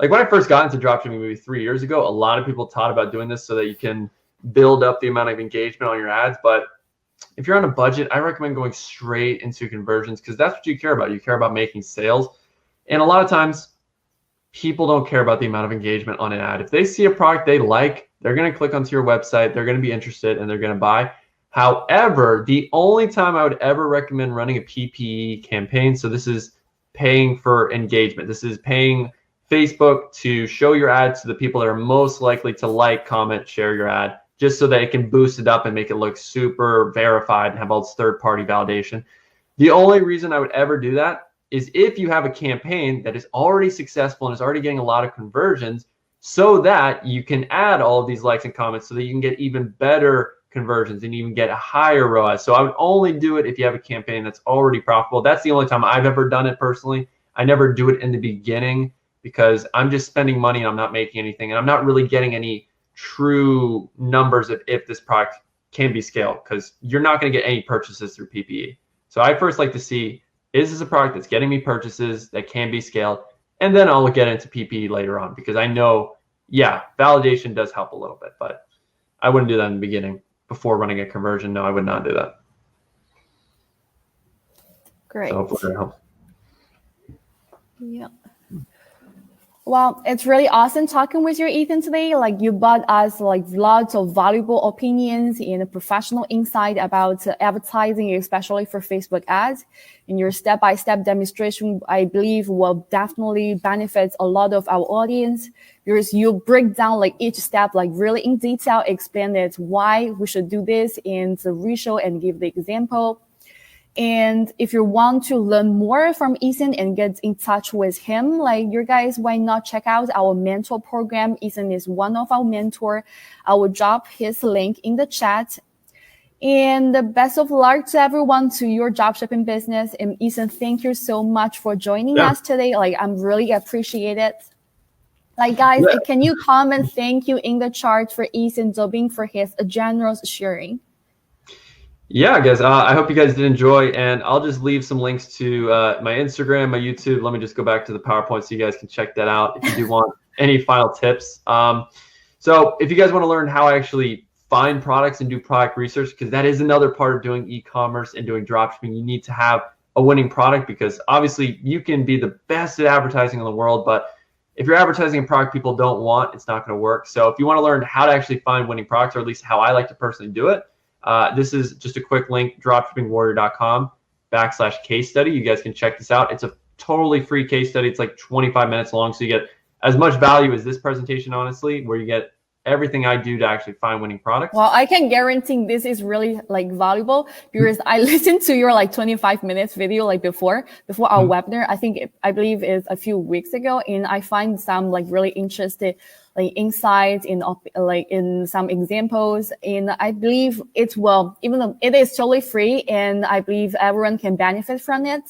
like when I first got into dropshipping maybe 3 years ago, a lot of people taught about doing this so that you can build up the amount of engagement on your ads. But if you're on a budget, I recommend going straight into conversions, because that's what you care about. You care about making sales. And a lot of times people don't care about the amount of engagement on an ad. If they see a product they like, they're going to click onto your website, they're going to be interested, and they're going to buy. However, the only time I would ever recommend running a PPC campaign, so this is paying for engagement. This is paying Facebook to show your ads to the people that are most likely to like, comment, share your ad, just so that it can boost it up and make it look super verified and have all this third-party validation. The only reason I would ever do that is if you have a campaign that is already successful and is already getting a lot of conversions, so that you can add all of these likes and comments so that you can get even better conversions and even get a higher ROAS. So I would only do it if you have a campaign that's already profitable. That's the only time I've ever done it personally. I never do it in the beginning, because I'm just spending money and I'm not making anything, and I'm not really getting any true numbers of if this product can be scaled, because you're not going to get any purchases through PPC. So I first like to see, is this a product that's getting me purchases that can be scaled? And then I'll get into PPC later on, because I know, yeah, validation does help a little bit, but I wouldn't do that in the beginning before running a conversion. No, I would not do that. Great. So hopefully that helps. Yeah. Well, it's really awesome talking with you, Ethan, today. Like, you brought us like lots of valuable opinions and a professional insight about advertising, especially for Facebook ads. And your step-by-step demonstration, I believe, will definitely benefit a lot of our audience, because you break down like each step, like really in detail, explain it why we should do this, and the ratio, and give the example. And if you want to learn more from Ethan and get in touch with him, like you guys, why not check out our mentor program? Ethan is one of our mentor. I will drop his link in the chat. And the best of luck to everyone to your dropshipping business. And Ethan, thank you so much for joining us today. Like, I'm really appreciate it. Like, guys, can you comment thank you in the chat for Ethan Dobbins for his generous sharing? Yeah, guys, I hope you guys did enjoy, and I'll just leave some links to my Instagram, my YouTube. Let me just go back to the PowerPoint so you guys can check that out if you do want any final tips. So if you guys want to learn how I actually find products and do product research, because that is another part of doing e-commerce and doing dropshipping, you need to have a winning product, because obviously you can be the best at advertising in the world, but if you're advertising a product people don't want, it's not going to work. So if you want to learn how to actually find winning products, or at least how I like to personally do it, this is just a quick link, dropshippingwarrior.com/case study. You guys can check this out. It's a totally free case study. It's like 25 minutes long, so you get as much value as this presentation, honestly, where you get everything I do to actually find winning products. Well, I can guarantee this is really like valuable, because I listened to your like 25 minutes video like before our webinar. I believe it's a few weeks ago, and I find some like really interesting like insights in like in some examples. And I believe it will, even though it is totally free, and I believe everyone can benefit from it.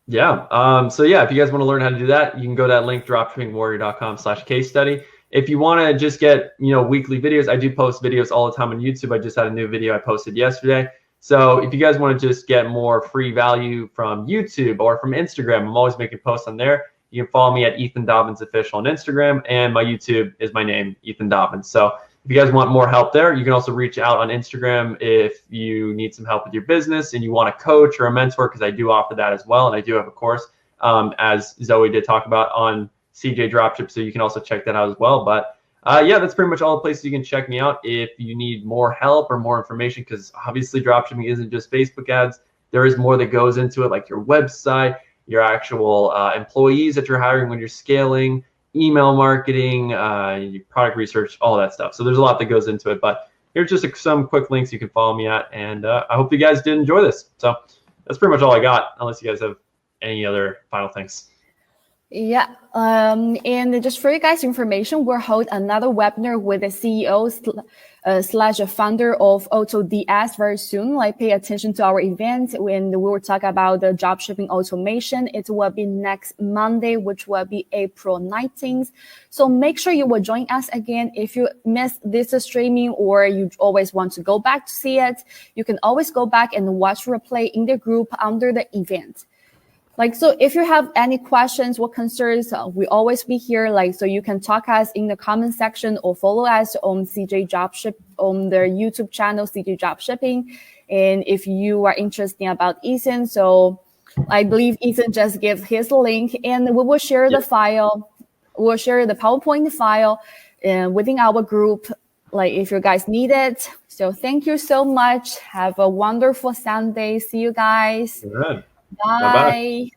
Yeah. So yeah, if you guys want to learn how to do that, you can go to that link, dropshippingwarrior.com/case study. If you want to just get, weekly videos, I do post videos all the time on YouTube. I just had a new video I posted yesterday. So if you guys want to just get more free value from YouTube or from Instagram, I'm always making posts on there. You can follow me at Ethan Dobbins Official on Instagram, and my YouTube is my name, Ethan Dobbins. So if you guys want more help there, you can also reach out on Instagram if you need some help with your business and you want a coach or a mentor, because I do offer that as well. And I do have a course, as Zoe did talk about, on CJ Dropship, so you can also check that out as well. But yeah, that's pretty much all the places you can check me out if you need more help or more information, because obviously dropshipping isn't just Facebook ads. There is more that goes into it, like your website, your actual employees that you're hiring when you're scaling, email marketing, product research, all that stuff. So there's a lot that goes into it, but here's just some quick links you can follow me at, and I hope you guys did enjoy this. So that's pretty much all I got, unless you guys have any other final things. Yeah, and just for you guys' information, we'll hold another webinar with the CEO slash founder of AutoDS very soon. Like, pay attention to our event when we will talk about the dropshipping automation. It will be next Monday, which will be April 19th. So make sure you will join us again. If you missed this streaming, or you always want to go back to see it, you can always go back and watch replay in the group under the event. Like, so if you have any questions or concerns, we always be here. Like, so you can talk us in the comment section, or follow us on CJ Dropship on their YouTube channel, CJ Dropshipping. And if you are interested about Ethan, so I believe Ethan just gave his link, and we will share the file. We'll share the PowerPoint file within our group, like if you guys need it. So thank you so much. Have a wonderful Sunday. See you guys. Good. Bye. Bye-bye.